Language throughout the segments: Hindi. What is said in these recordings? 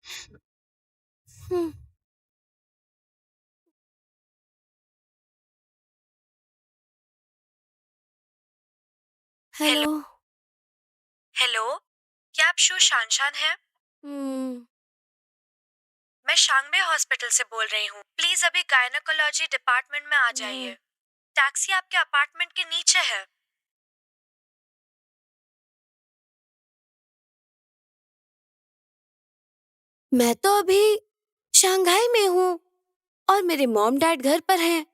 हम्म, हेलो। हेलो। हेलो, क्या आप शो शानशान हैं? हम्म, मैं शांगबे हॉस्पिटल से बोल रही हूँ। प्लीज अभी गायनोकोलॉजी डिपार्टमेंट में आ जाइए। टैक्सी आपके अपार्टमेंट के नीचे है। मैं तो अभी शंघाई में हूँ और मेरे मॉम डैड घर पर हैं।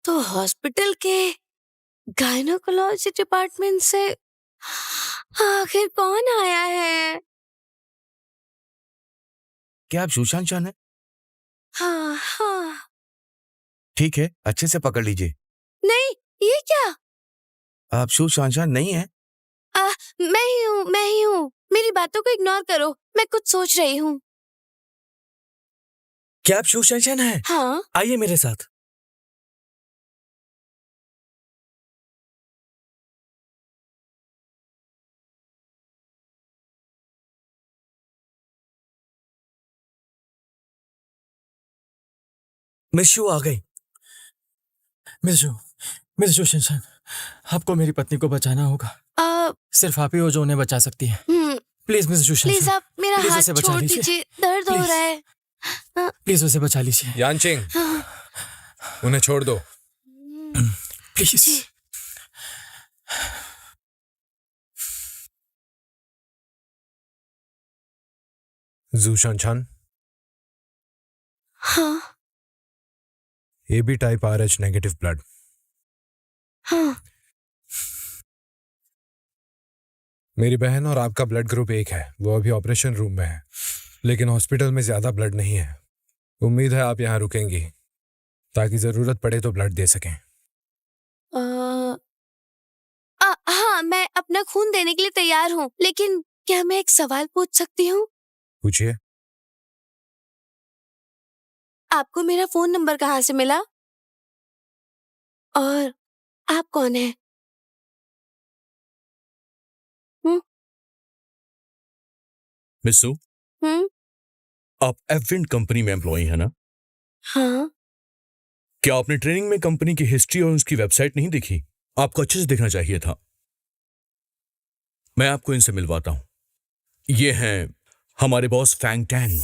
तो हॉस्पिटल के गायनोकोलॉजी डिपार्टमेंट से आखिर कौन आया है? क्या आप सुशांत चान हैं? हाँ हाँ। ठीक है, अच्छे से पकड़ लीजिए। नहीं, ये क्या? आप सुशांत चान नहीं हैं? मैं ही हूँ। मेरी बातों को इग्नोर करो, मैं कुछ सोच रही हूँ। क्या आप सुशांत चान हैं? हाँ। आइए मेरे साथ। मिस शू आ गई। मिस शू शिनशान, आपको मेरी पत्नी को बचाना होगा। सिर्फ आप ही हो जो उन्हें बचा सकती है। प्लीज मिस शू प्लीज शिनशान, आप मेरा प्लीज हाथ उसे बचा छोड़ लीजिए। दीजिए, दर्द हो प्लीज। रहा है। प्लीज उसे बचा लीजिए। यानचिंग, उन्हें छोड़ दो। प्लीज। जूशान चान, हाँ AB type RH negative blood. हाँ। मेरी बहन और आपका ब्लड ग्रुप एक है। वो अभी ऑपरेशन रूम में है, लेकिन हॉस्पिटल में ज्यादा ब्लड नहीं है। उम्मीद है आप यहाँ रुकेंगी ताकि जरूरत पड़े तो ब्लड दे सकें। हाँ, मैं अपना खून देने के लिए तैयार हूँ, लेकिन क्या मैं एक सवाल पूछ सकती हूँ? पूछिए। आपको मेरा फोन नंबर कहाँ से मिला? और आप कौन है? मिस्सू, हम्म। आप एफविंड कंपनी में एम्प्लॉई है ना? हाँ। क्या आपने ट्रेनिंग में कंपनी की हिस्ट्री और उसकी वेबसाइट नहीं देखी? आपको अच्छे से देखना चाहिए था। मैं आपको इनसे मिलवाता हूं। ये हैं हमारे boss Fang Tan.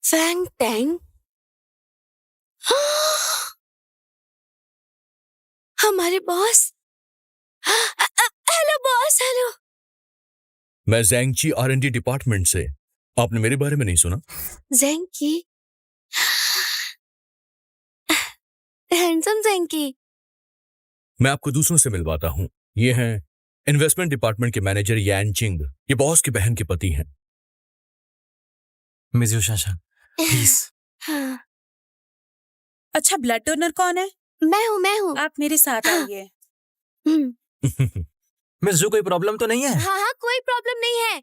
Fang Tang? हमारे बॉस। Hello boss, hello. मैं जैंगची R&D डिपार्टमेंट से। आपने मेरे बारे में नहीं सुना? ज़ेंकी? हैंडसम ज़ेंकी। मैं आपको दूसरों से मिलवाता हूं। ये हैं इन्वेस्टमेंट डिपार्टमेंट के मैनेजर यान चिंग। ये बॉस की बहन के पति हैं। Miss Shu Shinshan, please. हाँ। अच्छा, ब्लड डोनर कौन है? मैं हूँ। आप मेरे साथ हाँ। आइए। मिस शू, कोई प्रॉब्लम तो नहीं है? हाँ हाँ, कोई प्रॉब्लम नहीं है।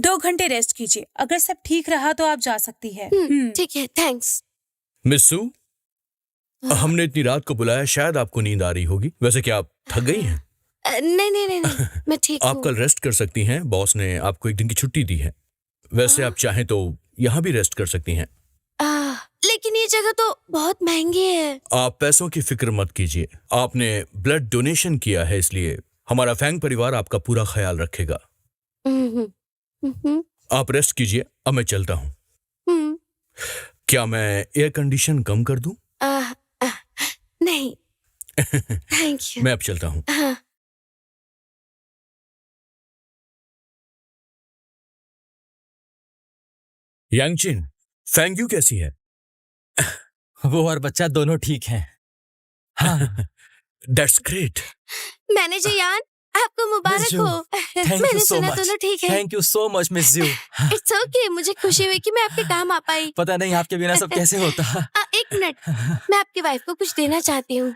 2 घंटे रेस्ट कीजिए। अगर सब ठीक रहा तो आप जा सकती है। ठीक है, थैंक्स। मिस्सू, हमने इतनी रात को बुलाया, शायद आपको नींद आ रही होगी। वैसे क्या आप थक गई हैं? नहीं, मैं ठीक आप हूँ। कल रेस्ट कर सकती हैं। बॉस ने आपको 1 दिन की छुट्टी दी है। वैसे आप चाहें तो यहाँ भी रेस्ट कर सकती हैं। लेकिन ये जगह तो बहुत महंगी है। आप पैसों की फिक्र मत कीजिए। आपने ब्लड डोनेशन किया है, इसलिए हमारा फैंग परिवार आपका पूरा ख्याल रखेगा। आप रेस्ट कीजिए, अब मैं चलता हूँ। क्या मैं एयर कंडीशन कम कर दूं? नहीं, थैंक यू। मैं अब चलता हूँ। यांगचिन, फैंग यू कैसी है? वो और बच्चा दोनों ठीक हैं। हाँ। That's great. मैनेजर यान, आपको मुबारक हो। थैंक यू मैंने सो सुना मच। दोनों ठीक है। Thank you so much miss you. It's okay, मुझे खुशी हुई कि मैं आपके काम आ पाई। पता नहीं आपके बिना सब कैसे होता। एक मिनट, मैं आपकी वाइफ को कुछ देना चाहती हूँ।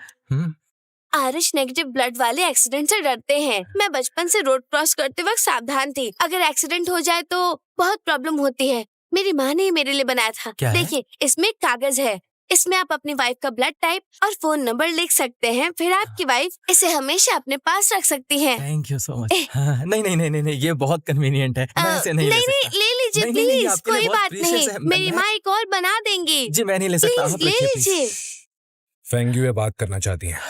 RH नेगेटिव ब्लड वाले एक्सीडेंट से डरते हैं। मैं बचपन से रोड क्रॉस करते वक्त सावधान थी। अगर एक्सीडेंट हो जाए तो बहुत प्रॉब्लम होती है। मेरी माँ ने ही मेरे लिए बनाया था। क्या है? देखिए, इसमें एक कागज है। इसमें आप अपनी वाइफ का ब्लड टाइप और फोन नंबर लिख सकते हैं, फिर आपकी वाइफ इसे हमेशा अपने पास रख सकती है। Thank you so much. नहीं नहीं नहीं नहीं, ये बहुत कन्वीनियंट है, मैं इसे नहीं ले सकता। ले लीजिए नहीं, नहीं, नहीं, प्लीज, आपके लिए कोई बहुत बात precious नहीं, है। मेरी माँ एक और बना देंगी। जी मैं नहीं ले सकता, प्लीज आप ले रखिए, please। लीजिए। फेंग यू बात करना चाहती हैं।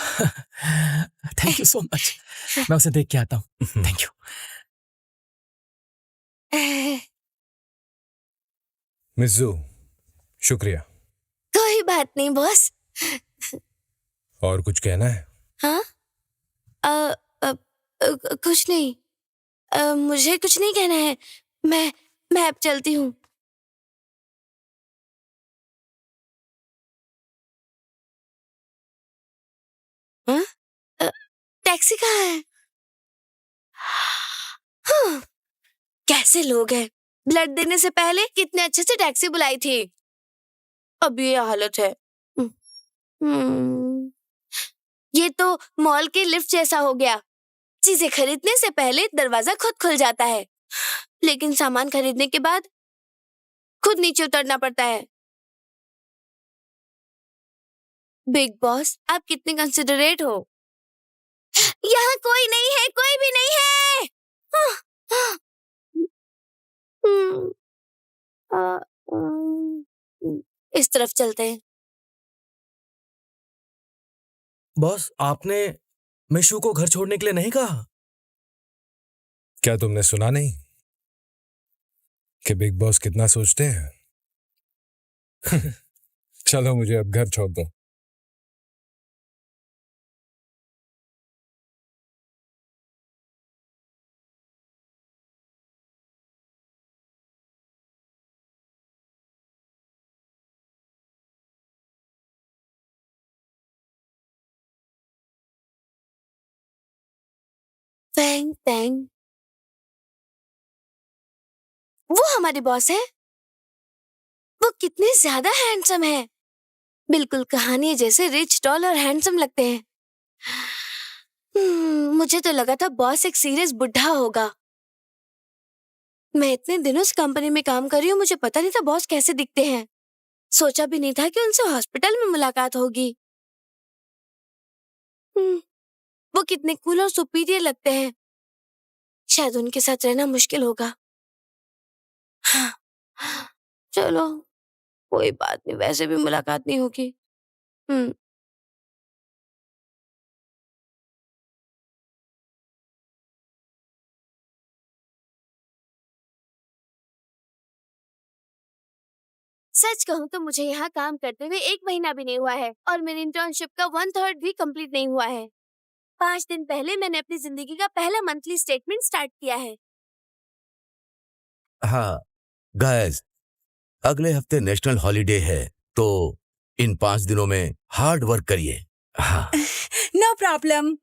थैंक यू सो मच, मैं उसे देख के आता हूँ। Thank you. मिस्सू, शुक्रिया। कोई बात नहीं बॉस। और कुछ कहना है? हाँ? कुछ नहीं। मुझे कुछ नहीं कहना है। मैं अब चलती हूँ। हाँ? टैक्सी कहाँ है? हाँ, कैसे लोग हैं? ब्लड देने से पहले कितने अच्छे से टैक्सी बुलाई थी, अब ये हालत है। ये तो मॉल के लिफ्ट जैसा हो गया। चीजें खरीदने से पहले दरवाजा खुद खुल जाता है, लेकिन सामान खरीदने के बाद खुद नीचे उतरना पड़ता है। बिग बॉस, आप कितने कंसिडरेट हो। यहाँ कोई नहीं है, कोई भी नहीं है। इस तरफ चलते हैं। बॉस, आपने मिशू को घर छोड़ने के लिए नहीं कहा? क्या तुमने सुना नहीं कि बिग बॉस कितना सोचते हैं? चलो मुझे अब घर छोड़ दो। फैंग टैंग, वो हमारे बॉस है। वो कितने ज्यादा हैंडसम है, बिल्कुल कहानी जैसे रिच, टॉल और हैंडसम लगते हैं। मुझे तो लगा था बॉस एक सीरियस बुढ़ा होगा। मैं इतने दिनों से कंपनी में काम कर रही हूँ, मुझे पता नहीं था बॉस कैसे दिखते हैं। सोचा भी नहीं था कि उनसे हॉस्पिटल में मुलाकात होगी। वो कितने कूल और सुपीरियर लगते हैं। शायद उनके साथ रहना मुश्किल होगा। हाँ, चलो कोई बात नहीं, वैसे भी मुलाकात नहीं होगी। सच कहूँ तो मुझे यहाँ काम करते हुए 1 महीना भी नहीं हुआ है और मेरी इंटर्नशिप का 1/3 भी कंप्लीट नहीं हुआ है। 5 दिन पहले मैंने अपनी जिंदगी का पहला मंथली स्टेटमेंट स्टार्ट किया है। हाँ गाइस, अगले हफ्ते नेशनल हॉलिडे है, तो इन 5 दिनों में हार्ड वर्क करिए। हाँ। No problem.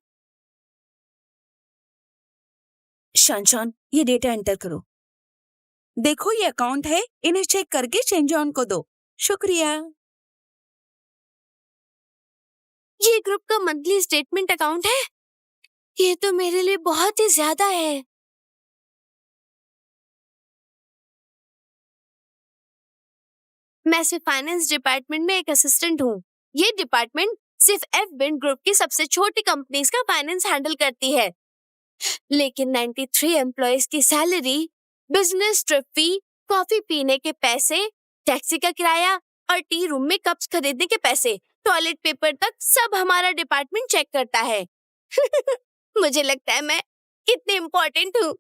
शान, ये डेटा एंटर करो। देखो ये अकाउंट है, इन्हें चेक करके शेनजॉन को दो। शुक्रिया। ये ग्रुप का मंथली स्टेटमेंट अकाउंट है? ये तो मेरे लिए बहुत ही ज्यादा है। मैं सिर्फ फाइनेंस डिपार्टमेंट में एक असिस्टेंट हूँ। ये डिपार्टमेंट सिर्फ एफ-बिन ग्रुप की सबसे छोटी कंपनीज का फाइनेंस हैंडल करती है, लेकिन 93 एम्प्लॉयज की सैलरी, बिजनेस ट्रिप फी, कॉफी पीने के पैसे, टैक्सी का किराया और टी रूम में कप्स खरीदने के पैसे, टॉयलेट पेपर तक सब हमारा डिपार्टमेंट चेक करता है। मुझे लगता है मैं कितनी इम्पोर्टेंट हूँ।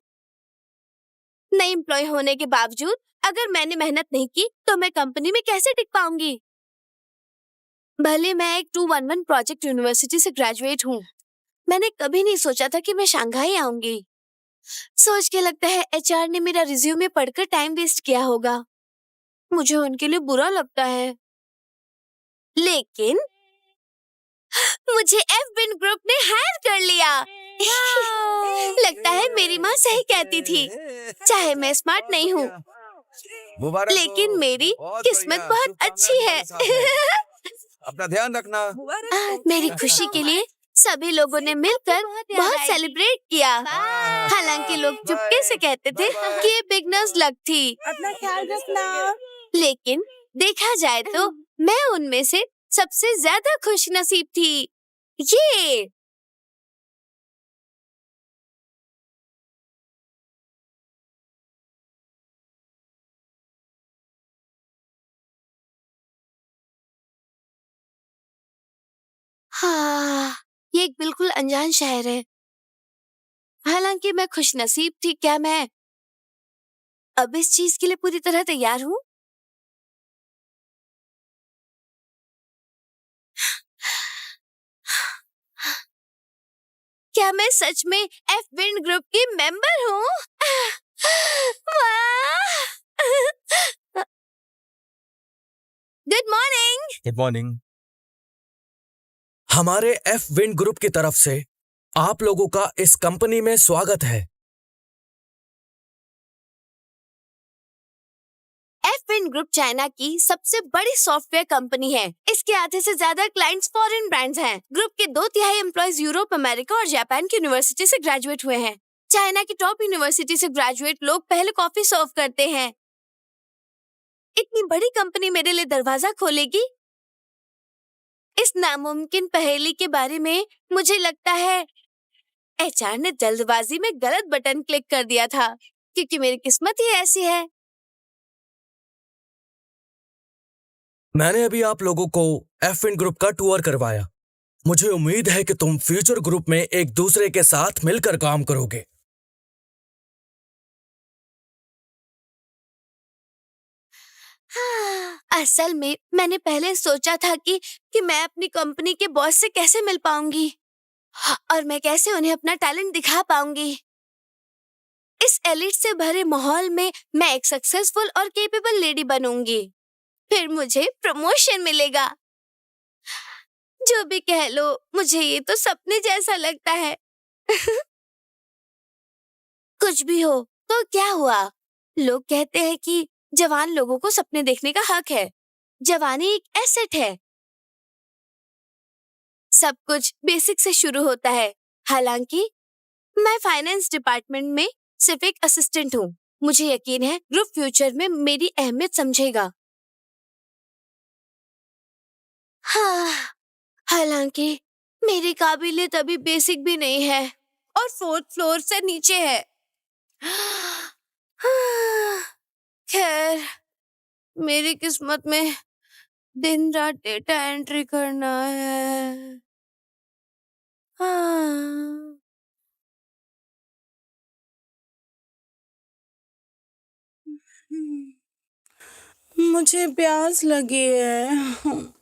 नई एम्प्लॉय होने के बावजूद अगर मैंने मेहनत नहीं की तो मैं कंपनी में कैसे टिक पाऊंगी। भले मैं एक 211 प्रोजेक्ट यूनिवर्सिटी से ग्रेजुएट हूँ, मैंने कभी नहीं सोचा था कि मैं शंघाई आऊंगी। सोच के लगता है एचआर ने मेरा रिज्यूमे पढ़कर टाइम वेस्ट किया होगा। मुझे उनके लिए बुरा लगता है, लेकिन मुझे एफ-बिन ग्रुप ने हायर कर लिया। लगता है मेरी माँ सही कहती थी, चाहे मैं स्मार्ट नहीं हूँ, लेकिन मेरी किस्मत बहुत अच्छी है। अपना ध्यान रखना। मेरी खुशी के लिए सभी लोगों ने मिलकर बहुत सेलिब्रेट किया। हालांकि लोग चुपके से कहते थे कि ये बिगनर्स लक थी, अपना ख्याल रखना। लेकिन देखा जाए तो मैं उनमें से सबसे ज्यादा खुश नसीब थी। ये हाँ, ये एक बिल्कुल अनजान शहर है। हालांकि मैं खुश नसीब थी, क्या मैं अब इस चीज के लिए पूरी तरह तैयार हूँ? क्या मैं सच में एफ विंड ग्रुप की मेंबर हूँ? Good morning. Good morning. हमारे एफ विंड ग्रुप की तरफ से आप लोगों का इस कंपनी में स्वागत है। एफ विंड ग्रुप चाइना की सबसे बड़ी सॉफ्टवेयर कंपनी है। इसके आधे से ज्यादा क्लाइंट्स फॉरेन ब्रांड्स हैं। ग्रुप के 2/3 एम्प्लॉयज यूरोप, अमेरिका और जापान की यूनिवर्सिटी से ग्रेजुएट हुए हैं। चाइना की टॉप यूनिवर्सिटी से ग्रेजुएट लोग पहले कॉफी सर्व करते हैं। इतनी बड़ी कंपनी मेरे लिए दरवाजा खोलेगी? इस नामुमकिन पहेली के बारे में मुझे लगता है एचआर ने जल्दबाजी में गलत बटन क्लिक कर दिया था, क्योंकि मेरी किस्मत ही ऐसी है। मैंने अभी आप लोगों को एफ विंड ग्रुप का टूर करवाया। मुझे उम्मीद है कि तुम फ्यूचर ग्रुप में एक दूसरे के साथ मिलकर काम करोगे। असल में मैंने पहले सोचा था कि मैं अपनी कंपनी के बॉस से कैसे मिल पाऊंगी और मैं कैसे उन्हें अपना टैलेंट दिखा पाऊंगी। इस एलिट से भरे माहौल में मैं एक सक्सेसफुल और कैपेबल लेडी बनूंगी। फिर मुझे प्रमोशन मिलेगा। जो भी कह लो, मुझे ये तो सपने जैसा लगता है। कुछ भी हो तो क्या हुआ? लोग कहते हैं कि जवान लोगों को सपने देखने का हक है। जवानी एक एसेट है। सब कुछ बेसिक से शुरू होता है। हालांकि मैं फाइनेंस डिपार्टमेंट में सिर्फ एक असिस्टेंट हूँ। मुझे यकीन है ग्रुप फ्यूचर में मेरी अहमियत समझेगा। हाँ, हालांकि मेरी काबिलियत अभी बेसिक भी नहीं है और 4th फ्लोर से नीचे है। खैर, मेरी किस्मत में दिन रात डेटा एंट्री करना है। हाँ। मुझे प्यास लगी है।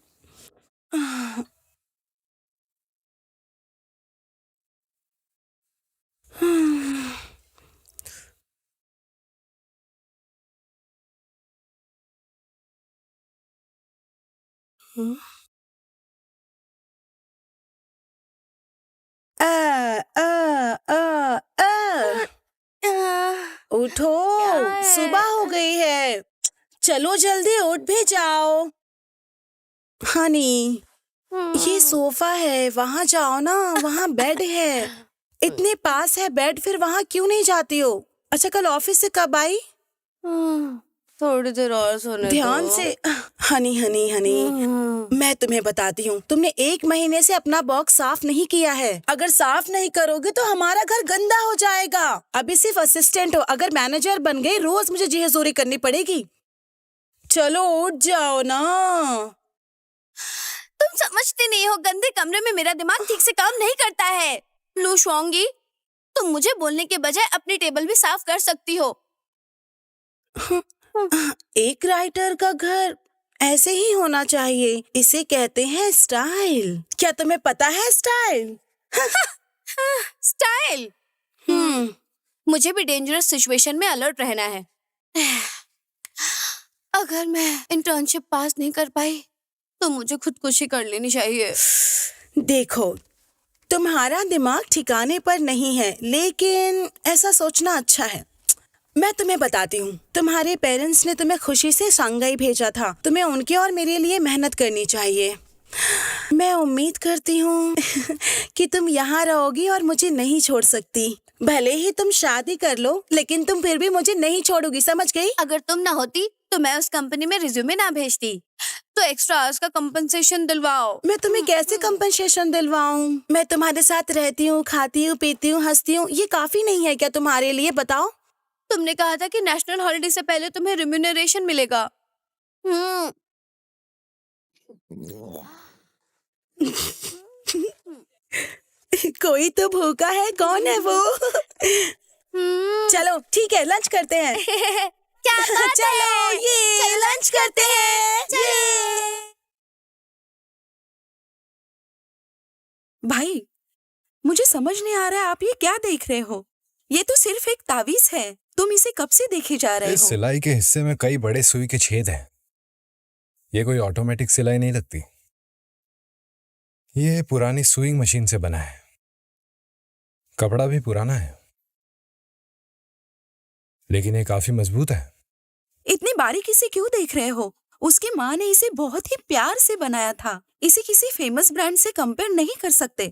आ, आ, आ, आ। उठो, क्या है? सुबह हो गई है। चलो जल्दी उठ भी जाओ। हनी, ये सोफा है, वहां जाओ ना, वहां बेड है। इतने पास है बेड, फिर वहां क्यों नहीं जाती हो? अच्छा, कल ऑफिस से कब आई? थोड़ी देर और सोने ध्यान दो। से। हनी हनी हनी, मैं तुम्हें बताती हूँ, तुमने 1 महीने से अपना बॉक्स साफ नहीं किया है। अगर साफ नहीं करोगे तो हमारा घर गंदा हो जाएगा। अभी सिर्फ असिस्टेंट हो, अगर मैनेजर बन गए रोज मुझे जी हजूरी करनी पड़ेगी। चलो उठ जाओ ना। तुम समझते नहीं हो, गंदे कमरे में मेरा दिमाग ठीक से काम नहीं करता है। लू शुआंगी, तुम मुझे बोलने के बजाय अपनी टेबल भी साफ कर सकती हो। एक राइटर का घर ऐसे ही होना चाहिए। इसे कहते हैं स्टाइल। क्या तुम्हें पता है स्टाइल? स्टाइल। मुझे भी डेंजरस सिचुएशन में अलर्ट रहना है। अगर मैं इंटर्नशिप पास नहीं कर पाई तो मुझे खुदकुशी कर लेनी चाहिए। देखो, तुम्हारा दिमाग ठिकाने पर नहीं है, लेकिन ऐसा सोचना अच्छा है। मैं तुम्हें बताती हूँ, तुम्हारे पेरेंट्स ने तुम्हें खुशी से शंघाई भेजा था। तुम्हें उनके और मेरे लिए मेहनत करनी चाहिए। मैं उम्मीद करती हूँ कि तुम यहाँ रहोगी और मुझे नहीं छोड़ सकती। भले ही तुम शादी कर लो, लेकिन तुम फिर भी मुझे नहीं छोड़ोगी, समझ गई? अगर तुम ना होती तो मैं उस कंपनी में रिज्यूमे ना भेजती। तो एक्स्ट्रा आवर्स का कंपनसेशन दिलवाओ। मैं तुम्हें कैसे कंपनसेशन दिलवाऊं? मैं तुम्हारे साथ रहती हूँ, खाती हूँ, पीती हूँ, हंसती हूँ, ये काफी नहीं है क्या तुम्हारे लिए? बताओ। तुमने कहा था कि नेशनल हॉलिडे से पहले तुम्हें रिम्यूनरेशन मिलेगा। कोई तो भूखा है, कौन है वो? चलो ठीक है, लंच करते हैं। क्या बात चलो है? ये लंच करते हैं। ये। भाई, मुझे समझ नहीं आ रहा है आप ये क्या देख रहे हो? ये तो सिर्फ एक तावीज है। तुम इसे कब से देखे जा रहे इस हो? सिलाई के हिस्से में कई बड़े सुई के छेद हैं। ये कोई ऑटोमेटिक सिलाई नहीं लगती। ये पुरानी सुइंग मशीन से बना है। कपड़ा भी पुराना है, लेकिन ये काफी मजबूत है। इतनी बारीकी से क्यों देख रहे हो? उसकी माँ ने इसे बहुत ही प्यार से बनाया था। इसे किसी फेमस ब्रांड से कंपेयर नहीं कर सकते।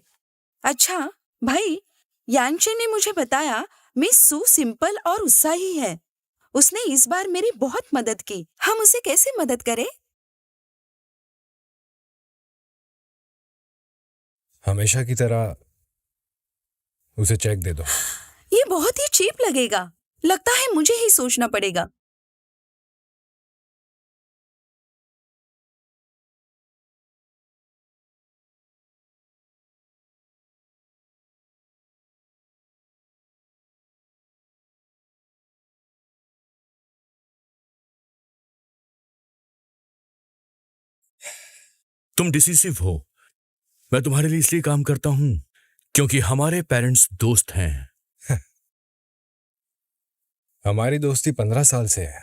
अच्छा भाई, यांगचेन ने मुझे बताया मिस सू सिंपल और उत्साही है। उसने इस बार मेरी बहुत मदद की। हम उसे कैसे मदद करें? हमेशा की तरह उसे चेक दे दो। ये बहुत ही चीप लगेगा। लगता है मुझे ही सोचना पड़ेगा। तुम डिसिसिव हो। मैं तुम्हारे लिए इसलिए काम करता हूं क्योंकि हमारे पेरेंट्स दोस्त हैं। हमारी दोस्ती 15 साल से है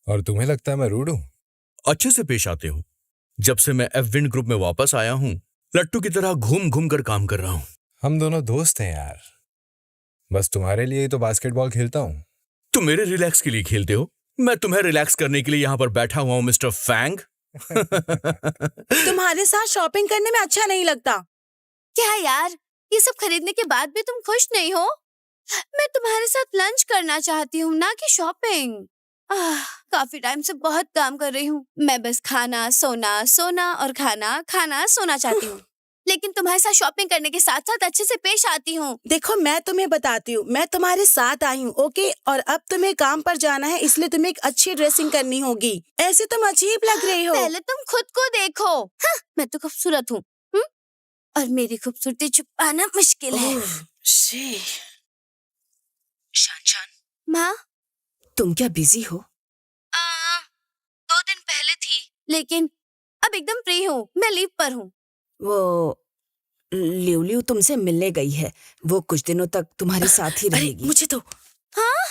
और तुम्हें लगता है मैं रूड हूं? अच्छे से पेश आते हो। जब से मैं एफविंड ग्रुप में वापस आया हूं, लट्टू की तरह घूम घूम कर काम कर रहा हूं। हम दोनों दोस्त हैं यार। बस तुम्हारे लिए ही तो बास्केटबॉल खेलता हूं। तुम मेरे रिलैक्स के लिए खेलते हो, मैं तुम्हें रिलैक्स करने के लिए यहां पर बैठा हुआ हूं मिस्टर फैंग। तुम्हारे साथ शॉपिंग करने में अच्छा नहीं लगता। क्या यार, ये सब खरीदने के बाद भी तुम खुश नहीं हो? मैं तुम्हारे साथ लंच करना चाहती हूँ, ना कि शॉपिंग। काफी टाइम से बहुत काम कर रही हूँ। मैं बस खाना, सोना, सोना और खाना, खाना, सोना चाहती हूँ। लेकिन तुम्हारे साथ शॉपिंग करने के साथ साथ अच्छे से पेश आती हूँ। देखो, मैं तुम्हें बताती हूँ, मैं तुम्हारे साथ आई हूँ, ओके? और अब तुम्हें काम पर जाना है, इसलिए तुम्हें एक अच्छी ड्रेसिंग करनी होगी। ऐसे तुम अजीब लग रही हो। पहले तुम खुद को देखो। मैं तो खूबसूरत हूँ, और मेरी खूबसूरती छुपाना मुश्किल है। शान, माँ, तुम क्या बिजी हो? 2 दिन पहले थी, लेकिन अब एकदम फ्री हूँ। मैं लीव पर हूँ। वो लिवलिव तुमसे मिलने गई है। वो कुछ दिनों तक तुम्हारे साथ ही रहेगी। मुझे तो। हाँ?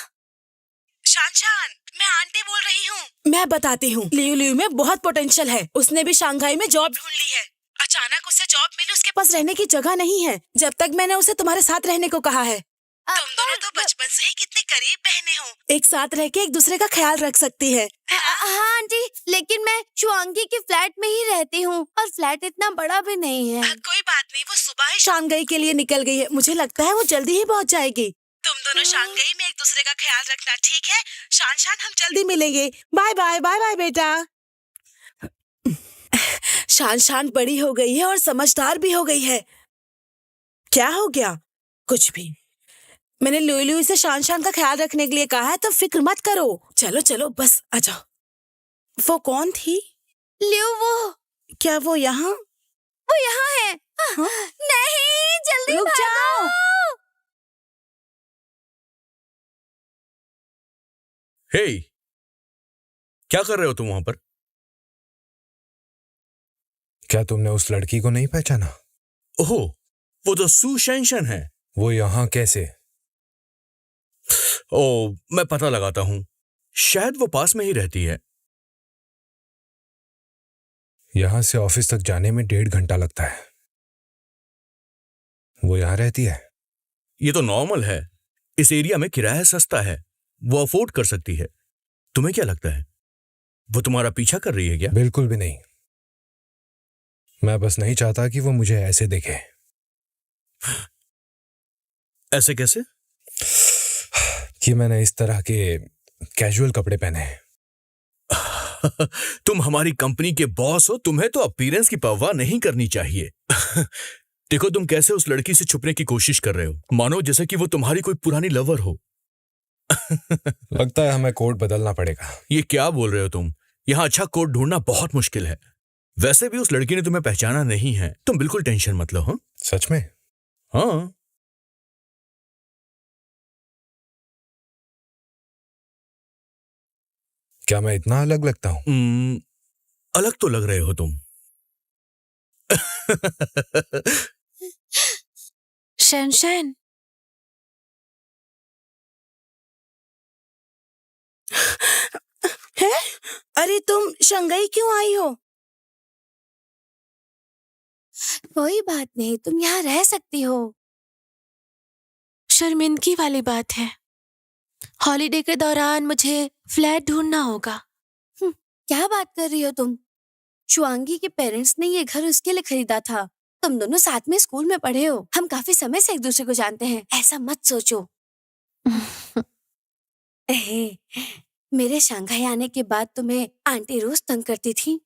शान, मैं आंटी बोल रही हूँ। मैं बताती हूँ, लिव में बहुत पोटेंशियल है। उसने भी शंघाई में जॉब ढूंढ ली है। अचानक उसे जॉब मिली, उसके पास रहने की जगह नहीं है। जब तक मैंने उसे तुम्हारे साथ रहने को कहा है। तुम दोनों तो बचपन से ही कितनी करीब बहनें हो। एक साथ रह के एक दूसरे का ख्याल रख सकती है। हाँ आंटी, लेकिन मैं शुआंगी के फ्लैट में ही रहती हूँ, और फ्लैट इतना बड़ा भी नहीं है। कोई बात नहीं, वो सुबह ही शांघाई के लिए निकल गई है। मुझे लगता है वो जल्दी ही पहुँच जाएगी। तुम दोनों शांघाई में एक दूसरे का ख्याल रखना, ठीक है? शान, हम जल्दी मिलेंगे। बाय बाय, बाय बाय बेटा। शान बड़ी हो गई है और समझदार भी हो गई है। क्या हो गया? कुछ भी। मैंने लुई से शान का ख्याल रखने के लिए कहा है, तो फिक्र मत करो। चलो चलो, बस आ जाओ। वो कौन थी? लियो, वो क्या वो यहाँ? वो यहाँ है। नहीं, जल्दी रुक जाओ। भागो। हे, क्या कर रहे हो तुम वहां पर? क्या तुमने उस लड़की को नहीं पहचाना? ओहो, वो तो सू शेंशन है। वो यहाँ कैसे? ओ, मैं पता लगाता हूं। शायद वो पास में ही रहती है। यहां से ऑफिस तक जाने में 1.5 घंटा लगता है। वो यहां रहती है? ये तो नॉर्मल है। इस एरिया में किराया सस्ता है, वो अफोर्ड कर सकती है। तुम्हें क्या लगता है, वो तुम्हारा पीछा कर रही है क्या? बिल्कुल भी नहीं। मैं बस नहीं चाहता कि वो मुझे ऐसे देखे। ऐसे कैसे? कि मैंने इस तरह के कैजुअल कपड़े पहने हैं। तुम हमारी कंपनी के बॉस हो, तुम्हें तो अपीयरेंस की परवाह नहीं करनी चाहिए। देखो तुम कैसे उस लड़की से छुपने की कोशिश कर रहे हो, मानो जैसे कि वो तुम्हारी कोई पुरानी लवर हो। लगता है हमें कोड बदलना पड़ेगा। ये क्या बोल रहे हो तुम? यहाँ अच्छा कोड ढूंढना बहुत मुश्किल है। वैसे भी उस लड़की ने तुम्हें पहचाना नहीं है, तुम बिल्कुल टेंशन मत लो। हाँ सच में? हाँ। क्या मैं इतना अलग लगता हूँ? अलग तो लग रहे हो तुम। शैनशैन, है? अरे तुम शंघाई क्यों आई हो? कोई बात नहीं, तुम यहाँ रह सकती हो। शर्मिंदगी वाली बात है, हॉलिडे के दौरान मुझे फ्लैट ढूंढना होगा। क्या बात कर रही हो तुम? शुआंगी के पेरेंट्स ने ये घर उसके लिए खरीदा था। तुम दोनों साथ में स्कूल में पढ़े हो, हम काफी समय से एक दूसरे को जानते हैं, ऐसा मत सोचो। मेरे शंघाई आने के बाद तुम्हें आंटी रोज तंग करती थी।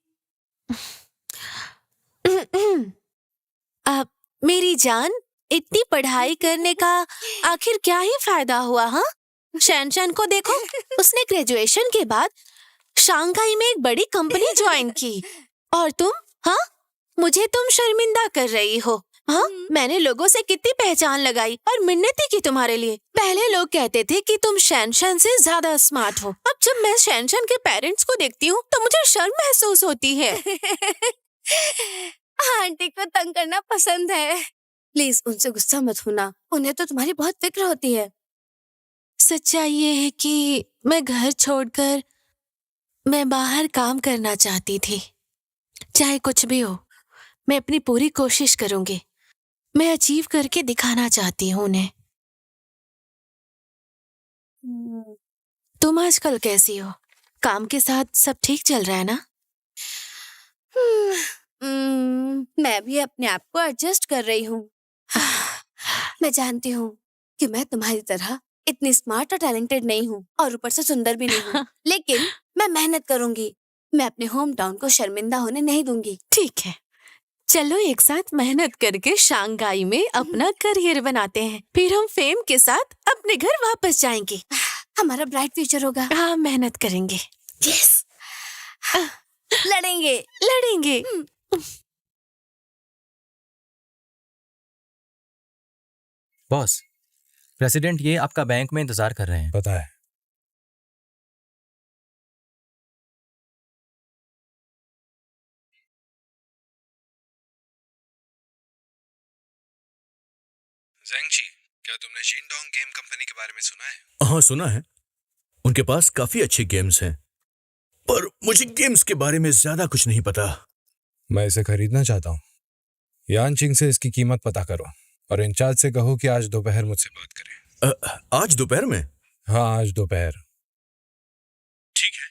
अब मेरी जान, इतनी पढ़ाई करने का आखिर क्या ही फायदा हुआ? हाँ, शैनशैन को देखो, उसने ग्रेजुएशन के बाद शंघाई में एक बड़ी कंपनी ज्वाइन की, और तुम? हाँ, मुझे तुम शर्मिंदा कर रही हो। हाँ, मैंने लोगों से कितनी पहचान लगाई और मिन्नतें की तुम्हारे लिए। पहले लोग कहते थे कि तुम शैनशैन से ज्यादा स्मार्ट हो। अब जब मैं शैनशैन के पेरेंट्स को देखती हूँ तो मुझे शर्म महसूस होती है। आंटी को तंग करना पसंद है। प्लीज उनसे गुस्सा मत होना, उन्हें तो तुम्हारी बहुत फिक्र होती है। सच्चाई ये है कि मैं घर छोड़कर मैं बाहर काम करना चाहती थी। चाहे कुछ भी हो, मैं अपनी पूरी कोशिश करूंगी। मैं अचीव करके दिखाना चाहती हूँ उन्हें। तुम आजकल कैसी हो? काम के साथ सब ठीक चल रहा है ना? मैं भी अपने आप को एडजस्ट कर रही हूँ। मैं जानती हूँ कि मैं तुम्हारी तरह इतनी स्मार्ट और टैलेंटेड नहीं हूँ, और ऊपर से सुंदर भी नहीं हूँ। लेकिन मैं मेहनत करूंगी। मैं अपने होम टाउन को शर्मिंदा होने नहीं दूंगी। ठीक है, चलो एक साथ मेहनत करके शंघाई में अपना करियर बनाते हैं, फिर हम फेम के साथ अपने घर वापस जाएंगे। हमारा ब्राइट फ्यूचर होगा। हाँ, मेहनत करेंगे। यस, लड़ेंगे लड़ेंगे। बॉस, प्रेसिडेंट ये आपका बैंक में इंतजार कर रहे हैं। पता है। ज़ेंगजी, क्या तुमने जिंगडोंग गेम कंपनी के बारे में सुना है? हाँ सुना है, उनके पास काफी अच्छे गेम्स हैं, पर मुझे गेम्स के बारे में ज्यादा कुछ नहीं पता। मैं इसे खरीदना चाहता हूँ। यानचिंग से इसकी कीमत पता करो और इंचार्ज से कहो कि आज दोपहर मुझसे बात करें। आज दोपहर में? हाँ, आज दोपहर। ठीक है।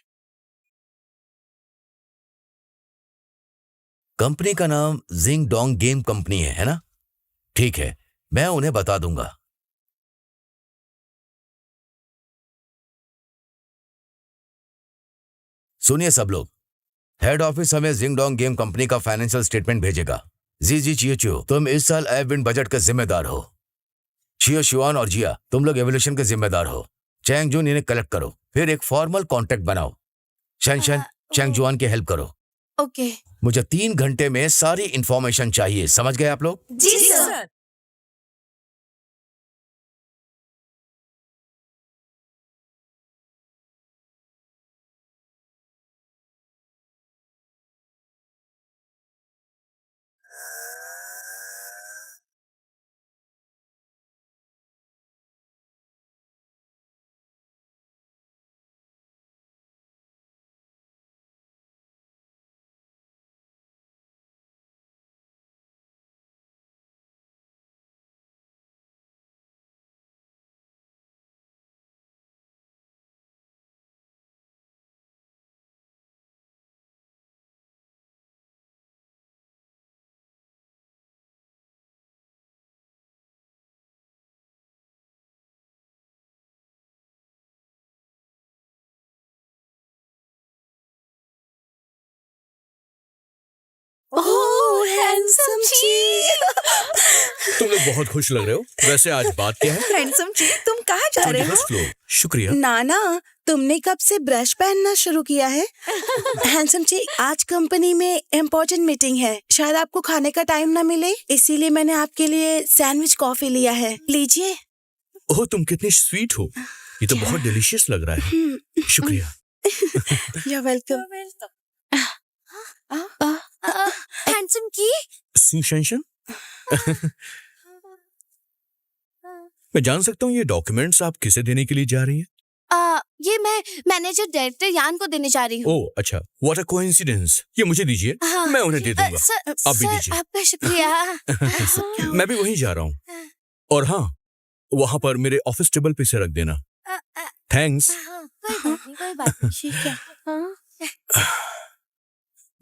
कंपनी का नाम जिंगडोंग गेम कंपनी है ना? ठीक है, मैं उन्हें बता दूंगा। सुनिए सब लोग, हेड ऑफिस हमें जिंगडोंग गेम कंपनी का फाइनेंशियल स्टेटमेंट भेजेगा। जी चियो, तुम इस साल एविन बजट का जिम्मेदार हो। चियो शुआन और जिया, तुम लोग एवोल्यूशन के जिम्मेदार हो। चैंग जून इन्हें कलेक्ट करो, फिर एक फॉर्मल कॉन्ट्रैक्ट बनाओ। शैनशैन, चैंग जुआन की हेल्प करो। ओके। मुझे 3 घंटे में सारी इंफॉर्मेशन चाहिए, समझ गए आप लोग? जी सर। हैंडसम जी। तुम लोग बहुत खुश लग रहे हो। वैसे आज बात क्या है? हैंडसम जी, तुम कहाँ जा रहे हो? 21st floor. शुक्रिया। नाना, तुमने कब से ब्रश पहनना शुरू किया है? हैंडसम जी, आज कंपनी में इम्पोर्टेंट मीटिंग है, शायद आपको खाने का टाइम ना मिले, इसीलिए मैंने आपके लिए सैंडविच कॉफी लिया है, लीजिए। ओह, तुम कितनी स्वीट हो। ये तो बहुत डिलीशियस लग रहा है। शुक्रिया। You're welcome. हैंडसम की सिंशन। मैं जान सकता हूँ ये डॉक्यूमेंट्स आप किसे देने के लिए जा रही हैं? ये मैं मैनेजर डायरेक्टर यान को देने जा रही हूँ। ओह अच्छा, व्हाट अ कोइंसिडेंस। ये मुझे दीजिए, हाँ। मैं उन्हें दे दूंगा। सर, आप भी सर, दीजिए। आपका शुक्रिया। मैं भी वहीं जा रहा हूँ। और हाँ, वहाँ पर मेरे ऑफिस टेबल पे से रख देना। थैंक्स। हाँ, कोई बात नहीं, ठीक है। हाँ।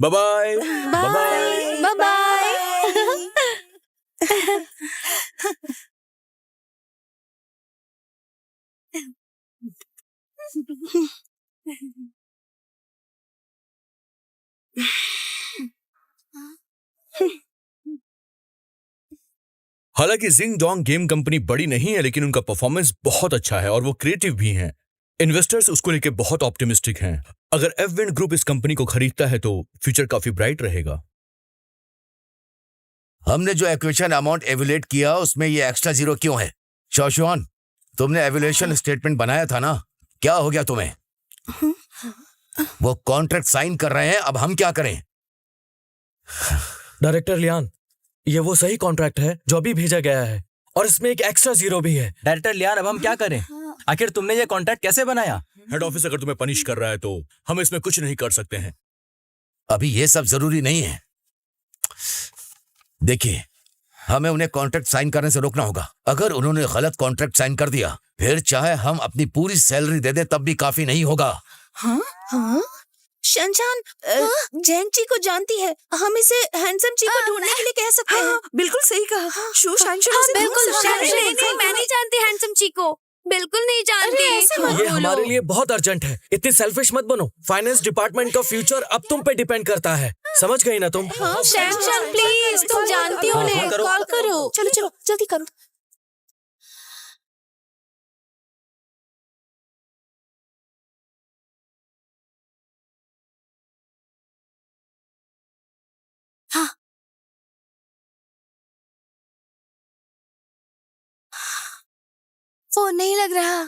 Bye bye. Bye bye. हालांकि जिंगडोंग गेम कंपनी बड़ी नहीं है, लेकिन उनका परफॉर्मेंस बहुत अच्छा है और वो क्रिएटिव भी हैं। इन्वेस्टर्स उसको लेके बहुत ऑप्टिमिस्टिक हैं। अगर एफविंड ग्रुप इस कंपनी को खरीदता है तो फ्यूचर काफी ब्राइट रहेगा। हमने जो एक्विजिशन अमाउंट एवेल्यूएट किया उसमें ये एक्स्ट्रा जीरो क्यों है? शौशुआन, तुमने एवेल्यूएशन स्टेटमेंट बनाया था ना, क्या हो गया तुम्हें? वो कॉन्ट्रैक्ट साइन कर रहे हैं, अब हम क्या करें? डायरेक्टर लियान, ये वो सही कॉन्ट्रैक्ट है जो अभी भेजा गया है और इसमें एक एक्स्ट्रा जीरो भी है। डायरेक्टर लियान, अब हम क्या करें? आखिर तुमने ये कॉन्ट्रैक्ट कैसे बनाया? हेड ऑफिस अगर तुम्हें पनिश कर रहा है तो हम इसमें कुछ नहीं कर सकते हैं। अभी ये सब जरूरी नहीं है। देखिए, हमें उन्हें कॉन्ट्रैक्ट साइन करने से रोकना होगा। अगर उन्होंने गलत कॉन्ट्रैक्ट साइन कर दिया, फिर चाहे हम अपनी पूरी सैलरी दे दें तब भी काफी नहीं होगा। हाँ हाँ, शनशान जैन जी को जानती है, हम इसे हैंडसम जी को ढूंढने के लिए कह सकते हैं। बिल्कुल सही कहा। शू शनशान उसे ढूंढ बिल्कुल, सकता है। नहीं, मैं नहीं जानती हैंडसम ची को, बिल्कुल नहीं जानती। ऐसे मत ये बोलो। हमारे लिए बहुत अर्जेंट है, इतनी सेल्फिश मत बनो। फाइनेंस डिपार्टमेंट का फ्यूचर अब तुम पे डिपेंड करता है, समझ गई ना तुम? शैमशान प्लीज, तुम जानती हो उन्हें, कॉल करो। चलो चलो जल्दी करो। फोन नहीं लग रहा।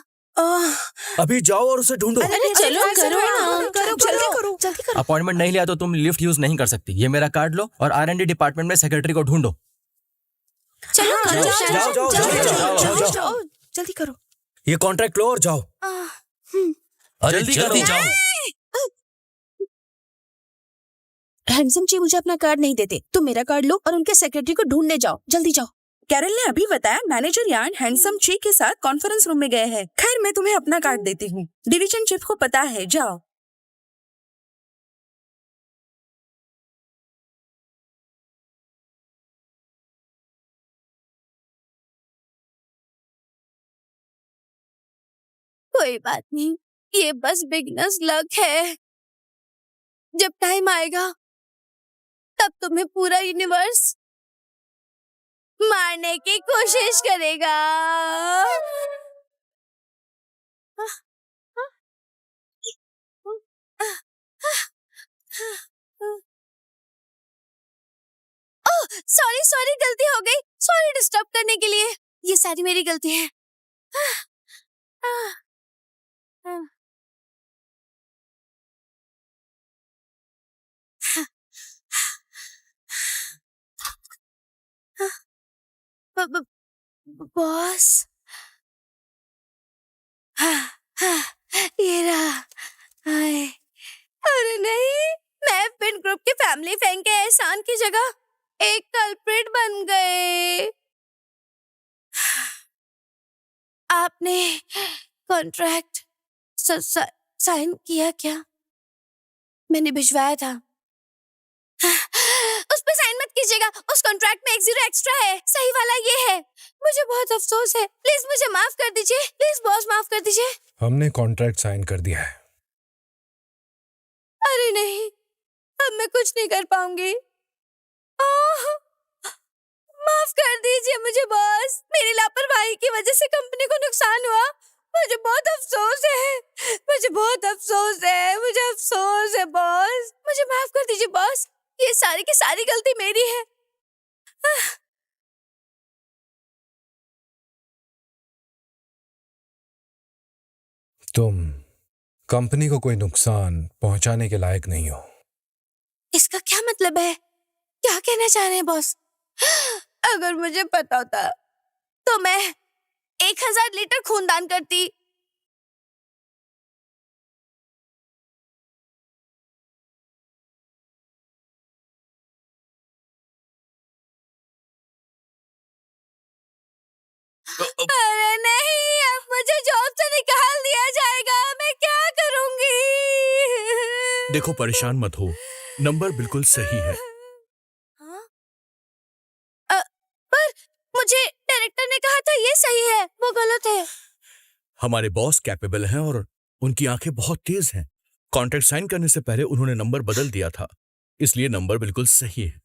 अभी जाओ और उसे ढूंढो। अरे चलो करो ना, करो जल्दी करो जल्दी करो। अपॉइंटमेंट नहीं लिया तो तुम लिफ्ट यूज नहीं कर सकती। ये मेरा कार्ड लो और R&D डिपार्टमेंट में सेक्रेटरी को ढूंढो। चलो करो, जाओ। जल्दी करो। ये कॉन्ट्रैक्ट लो और जाओ। अरे जल्दी जाओ। हैंडसम जी मुझे अपना कार्ड नहीं देते, तुम मेरा कार्ड लो और उनके सेक्रेटरी को ढूंढने जाओ, जल्दी जाओ। कैरल ने अभी बताया मैनेजर यान हैंडसम ची के साथ कॉन्फ्रेंस रूम में गए हैं। खैर, मैं तुम्हें अपना कार्ड देती हूँ, डिवीजन चीफ को पता है, जाओ। कोई बात नहीं, ये बस बिगनर्स लक है। जब टाइम आएगा तब तुम्हें पूरा यूनिवर्स मारने की कोशिश करेगा। सॉरी सॉरी, गलती हो गई। सॉरी डिस्टर्ब करने के लिए, ये सारी मेरी गलती है। बॉस, ये रहा। हाय, अरे नहीं, मैं पिन ग्रुप के फैमिली फ्रेंड के एहसान की जगह एक कल्प्रिट बन गए। आपने कॉन्ट्रैक्ट साइन किया क्या? मैंने भिजवाया था। उस पे साइन मत कीजिएगा, उस कॉन्ट्रैक्ट में एक जीरो एक्स्ट्रा है, सही वाला ये है। मुझे बहुत अफसोस है, प्लीज मुझे माफ कर दीजिए, प्लीज बॉस माफ कर दीजिए। हमने कॉन्ट्रैक्ट साइन कर दिया है। अरे नहीं, अब मैं कुछ नहीं कर पाऊंगी। माफ कर दीजिए मुझे बॉस, मेरी लापरवाही की वजह से कंपनी को नुकसान हुआ। मुझे बहुत अफसोस है, मुझे बहुत अफसोस है, मुझे अफसोस है बॉस। मुझे माफ कर दीजिए बॉस, ये सारी की सारी गलती मेरी है। तुम कंपनी को कोई नुकसान पहुंचाने के लायक नहीं हो। इसका क्या मतलब है? क्या कहना चाह रहे हैं बॉस? अगर मुझे पता होता तो मैं 1000 लीटर खूनदान करती। अरे नहीं, अब मुझे जॉब से निकाल दिया जाएगा, मैं क्या करूंगी? देखो, परेशान मत हो, नंबर बिल्कुल सही है। हाँ? पर मुझे डायरेक्टर ने कहा था ये सही है, वो गलत है। हमारे बॉस कैपेबल हैं और उनकी आंखें बहुत तेज हैं। कॉन्ट्रैक्ट साइन करने से पहले उन्होंने नंबर बदल दिया था, इसलिए नंबर बिल्कुल सही है।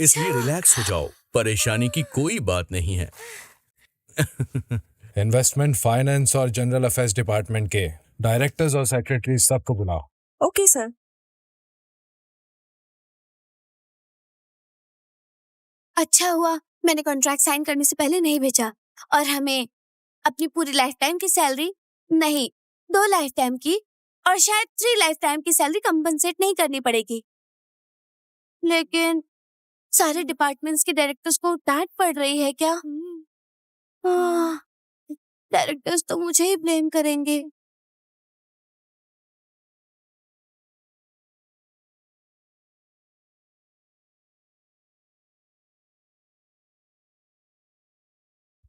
इसलिए रिलैक्स हो जाओ, परेशानी की कोई बात नहीं है। इन्वेस्टमेंट, फाइनेंस और जनरल अफेयर्स डिपार्टमेंट के डायरेक्टर्स और सेक्रेटरी सबको बुलाओ। Okay sir. अच्छा हुआ मैंने कॉन्ट्रैक्ट साइन करने से पहले नहीं भेजा, और हमें अपनी पूरी लाइफ टाइम की सैलरी नहीं, 2 लाइफ टाइम की और शायद 3 लाइफ टाइम की सैलरी कंपनसेट नहीं करनी पड़ेगी। लेकिन सारे डिपार्टमेंट्स के डायरेक्टर्स को डांट पड़ रही है क्या? डायरेक्टर्स तो मुझे ही ब्लेम करेंगे।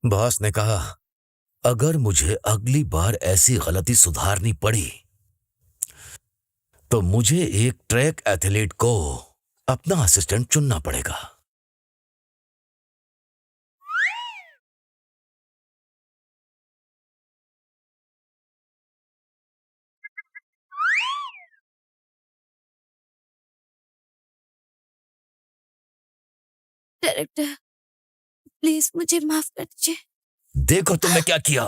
बॉस ने कहा, अगर मुझे अगली बार ऐसी गलती सुधारनी पड़ी तो मुझे एक ट्रैक एथलीट को अपना असिस्टेंट चुनना पड़ेगा। डायरेक्टर प्लीज मुझे माफ कर दीजिए। देखो तुमने क्या किया।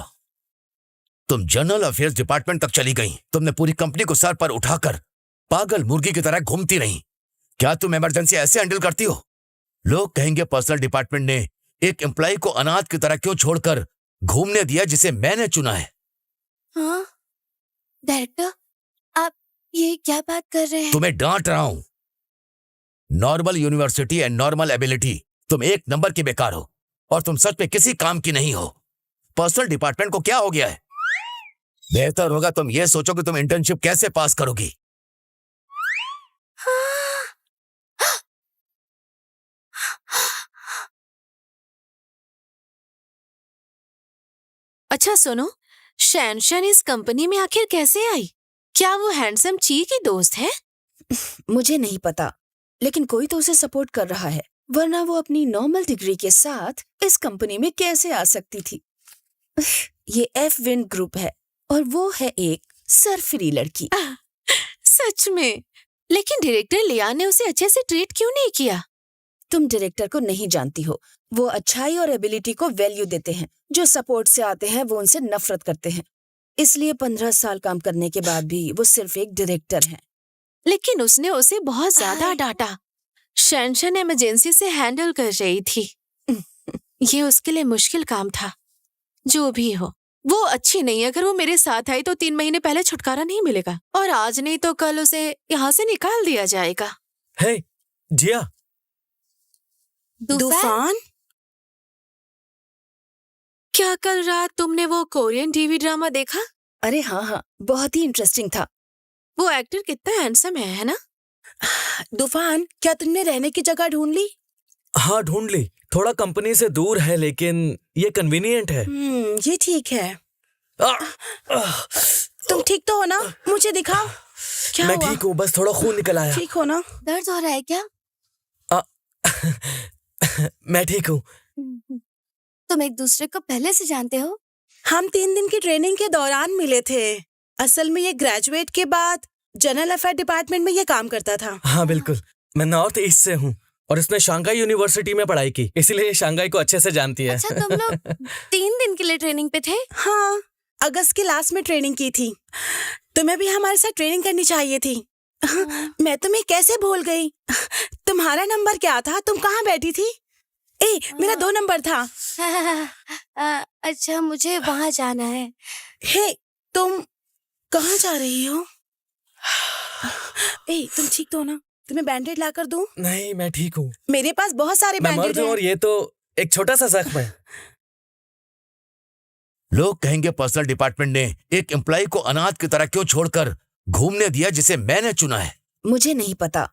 तुम जनरल अफेयर्स डिपार्टमेंट तक चली गई। तुमने पूरी कंपनी को सर पर उठाकर पागल मुर्गी की तरह घूमती रही। क्या तुम इमरजेंसी ऐसे हैंडल करती हो? लोग कहेंगे पर्सनल डिपार्टमेंट ने एक एम्प्लॉय को अनाथ की तरह क्यों छोड़कर घूमने दिया जिसे मैंने चुना है। हाँ डायरेक्टर, आप ये क्या बात कर रहे हैं? तुम्हें डांट रहा हूं। Normal university and normal ability, तुम 1 नंबर के बेकार हो और तुम सच में किसी काम की नहीं हो। पर्सनल डिपार्टमेंट को क्या हो गया है? बेहतर होगा तुम ये सोचो कि तुम इंटर्नशिप कैसे पास करोगी। अच्छा सुनो, शैनशन इस कंपनी में आखिर कैसे आई? क्या वो हैंडसम ची की दोस्त है? मुझे नहीं पता, लेकिन कोई तो उसे सपोर्ट कर रहा है, वरना वो अपनी नॉर्मल डिग्री के साथ इस कंपनी में कैसे आ सकती थी। ये एफ विन ग्रुप है और वो है एक सरफरी लड़की। सच में? लेकिन डायरेक्टर लियान ने उसे अच्छे से ट्रीट क्यों नहीं किया? तुम डायरेक्टर को नहीं जानती हो। वो अच्छाई और एबिलिटी को वैल्यू देते हैं। जो सपोर्ट से आते हैं वो उनसे नफरत करते हैं। इसलिए 15 साल काम करने के बाद भी वो सिर्फ एक डायरेक्टर हैं। लेकिन उसने उसे बहुत ज्यादा डांटा। शैनशन इमरजेंसी से हैंडल कर रही थी। ये उसके लिए मुश्किल काम था। जो भी हो, वो अच्छी नहीं। अगर वो मेरे साथ आई तो 3 महीने पहले छुटकारा नहीं मिलेगा, और आज नहीं तो कल उसे यहाँ से निकाल दिया जाएगा। हे जिया, तूफान, क्या कल रात तुमने वो कोरियन टीवी ड्रामा देखा? अरे हाँ, बहुत ही इंटरेस्टिंग था। वो एक्टर कितना हैंडसम है ना? तूफान, क्या तुमने रहने की जगह ढूंढ ली? हाँ ढूंढ ली। थोड़ा कंपनी से दूर है लेकिन ये कन्वीनियंट है। ये ठीक है। तुम ठीक तो हो ना? मुझे दिखाओ। क्या मैं हुआ? ठीक हूँ, बस थोड़ा खून निकल आया। ठीक हो ना? दर्द हो रहा है क्या? मैं ठीक हूँ। तुम एक दूसरे को पहले से जानते हो? हम 3 दिन की ट्रेनिंग के दौरान मिले थे। असल में ये ग्रेजुएट के बाद जनरल अफेयर डिपार्टमेंट में ये काम करता था। हाँ बिल्कुल, मैं नॉर्थ ईस्ट से हूँ और इसने शंघाई यूनिवर्सिटी में पढ़ाई की, इसलिए ये शंघाई को अच्छे से जानती है। अच्छा, तुम लोग 3 दिन के लिए ट्रेनिंग पे थे? हाँ, अगस्त के लास्ट में ट्रेनिंग की थी। तुम्हें भी हमारे साथ ट्रेनिंग करनी चाहिए थी। मैं तुम्हें कैसे भूल गई? तुम्हारा नंबर क्या था? तुम कहाँ बैठी थी? मेरा 2 नंबर था। अच्छा, मुझे वहां जाना है। हे, तुम कहाँ जा रही हो? तुम ठीक तो हो ना? तुम्हें बैंडेड ला कर दूं? नहीं, मैं ठीक हूँ। मेरे पास बहुत सारे मैं बैंडेड मर्द हूँ हैं। और ये तो एक छोटा सा जख्म है। लोग कहेंगे पर्सनल डिपार्टमेंट ने एक एम्प्लॉय को अनाथ की तरह क्यों छोड़कर घूमने दिया जिसे मैंने चुना है। मुझे नहीं पता,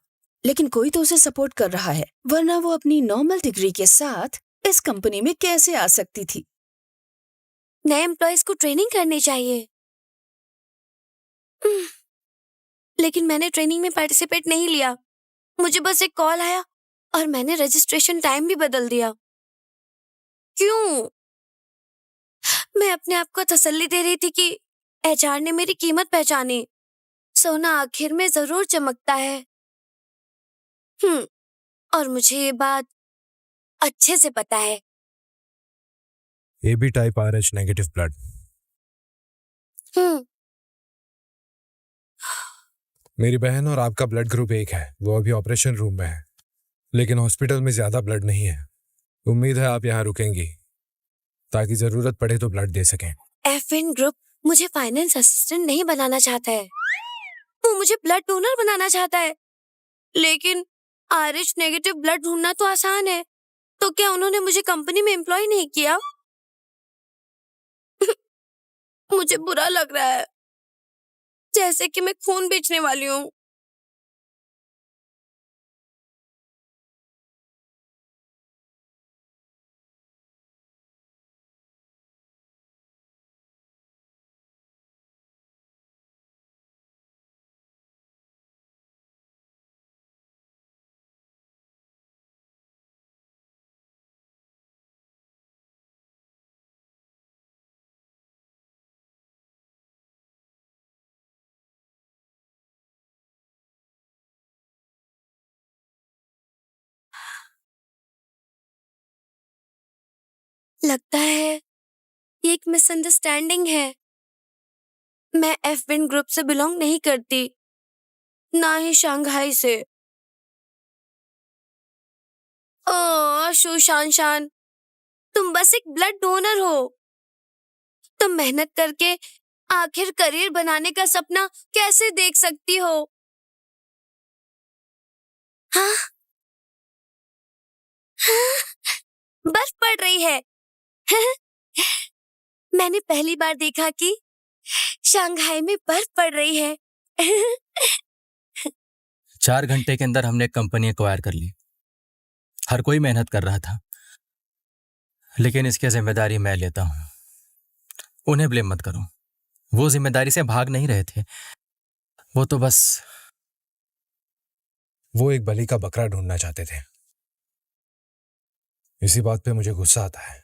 लेकिन कोई तो उसे सपोर्ट कर रहा है, वरना वो अपनी नॉर्मल डिग्री के साथ इस कंपनी में कैसे आ सकती थी? नए एम्प्लॉयज को ट्रेनिंग करनी चाहिए। लेकिन मैंने ट्रेनिंग में पार्टिसिपेट नहीं लिया। मुझे बस एक कॉल आया और मैंने रजिस्ट्रेशन टाइम भी बदल दिया। क्यों? मैं अपने आप को तसल्ली दे रही थी कि एचआर ने मेरी कीमत पहचानी। सोना आखिर में जरूर चमकता है। और मुझे ये बात अच्छे से पता है। AB type RH negative blood. मेरी बहन और आपका ब्लड ग्रुप एक है, वो अभी ऑपरेशन रूम में है, लेकिन हॉस्पिटल में ज्यादा ब्लड नहीं है। उम्मीद है आप यहाँ रुकेंगी ताकि जरूरत पड़े तो ब्लड दे सकें। एफएन ग्रुप मुझे फाइनेंस असिस्टेंट नहीं बनाना चाहता है, वो मुझे ब्लड डोनर बनाना चाहता है। लेकिन RH नेगेटिव ब्लड ढूंढना तो आसान है, तो क्या उन्होंने मुझे कंपनी में एम्प्लॉय नहीं किया? मुझे बुरा लग रहा है, जैसे कि मैं खून बेचने वाली हूँ। लगता है ये एक मिसअंडरस्टैंडिंग है। मैं एफविन ग्रुप से बिलोंग नहीं करती, ना ही शंघाई से। ओह सुशान शान, तुम बस एक ब्लड डोनर हो। तुम मेहनत करके आखिर करियर बनाने का सपना कैसे देख सकती हो? हाँ? बर्फ पड़ रही है। मैंने पहली बार देखा कि शंघाई में बर्फ पड़ रही है। 4 घंटे के अंदर हमने कंपनी एक्वायर कर ली। हर कोई मेहनत कर रहा था, लेकिन इसकी जिम्मेदारी मैं लेता हूँ। उन्हें ब्लेम मत करो, वो जिम्मेदारी से भाग नहीं रहे थे। वो तो बस वो एक बलि का बकरा ढूंढना चाहते थे। इसी बात पे मुझे गुस्सा आता है।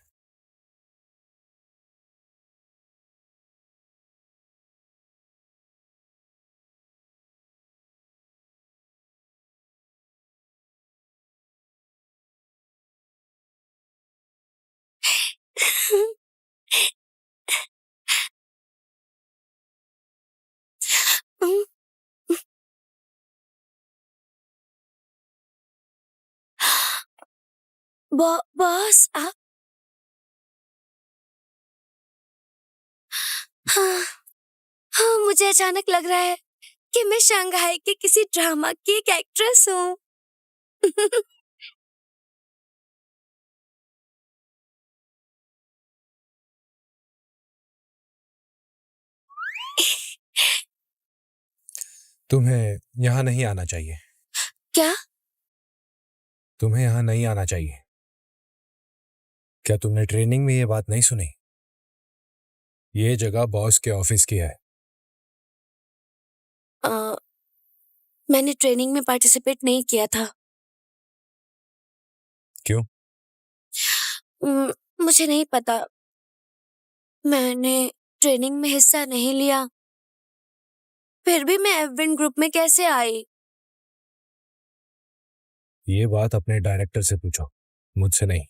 बॉस आप? हाँ, हाँ, मुझे अचानक लग रहा है कि मैं शंघाई के किसी ड्रामा की एक एक्ट्रेस हूँ। तुम्हें यहाँ नहीं आना चाहिए। क्या? तुम्हें यहाँ नहीं आना चाहिए। क्या तुमने ट्रेनिंग में ये बात नहीं सुनी? ये जगह बॉस के ऑफिस की है। मैंने ट्रेनिंग में पार्टिसिपेट नहीं किया था। क्यों? मुझे नहीं पता। मैंने ट्रेनिंग में हिस्सा नहीं लिया फिर भी मैं एफविन ग्रुप में कैसे आई? ये बात अपने डायरेक्टर से पूछो, मुझसे नहीं।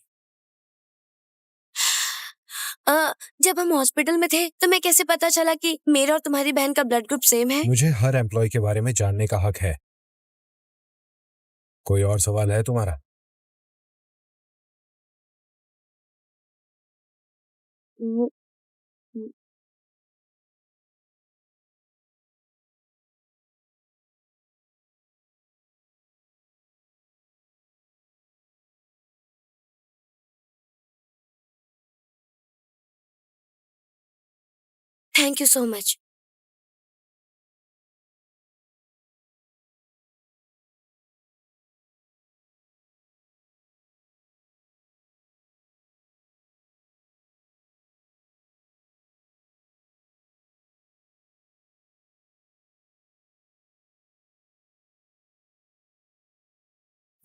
जब हम हॉस्पिटल में थे तो मैं कैसे पता चला कि मेरा और तुम्हारी बहन का ब्लड ग्रुप सेम है? मुझे हर एम्प्लॉय के बारे में जानने का हक है। कोई और सवाल है तुम्हारा? हम्म, हम्म। Thank you so much.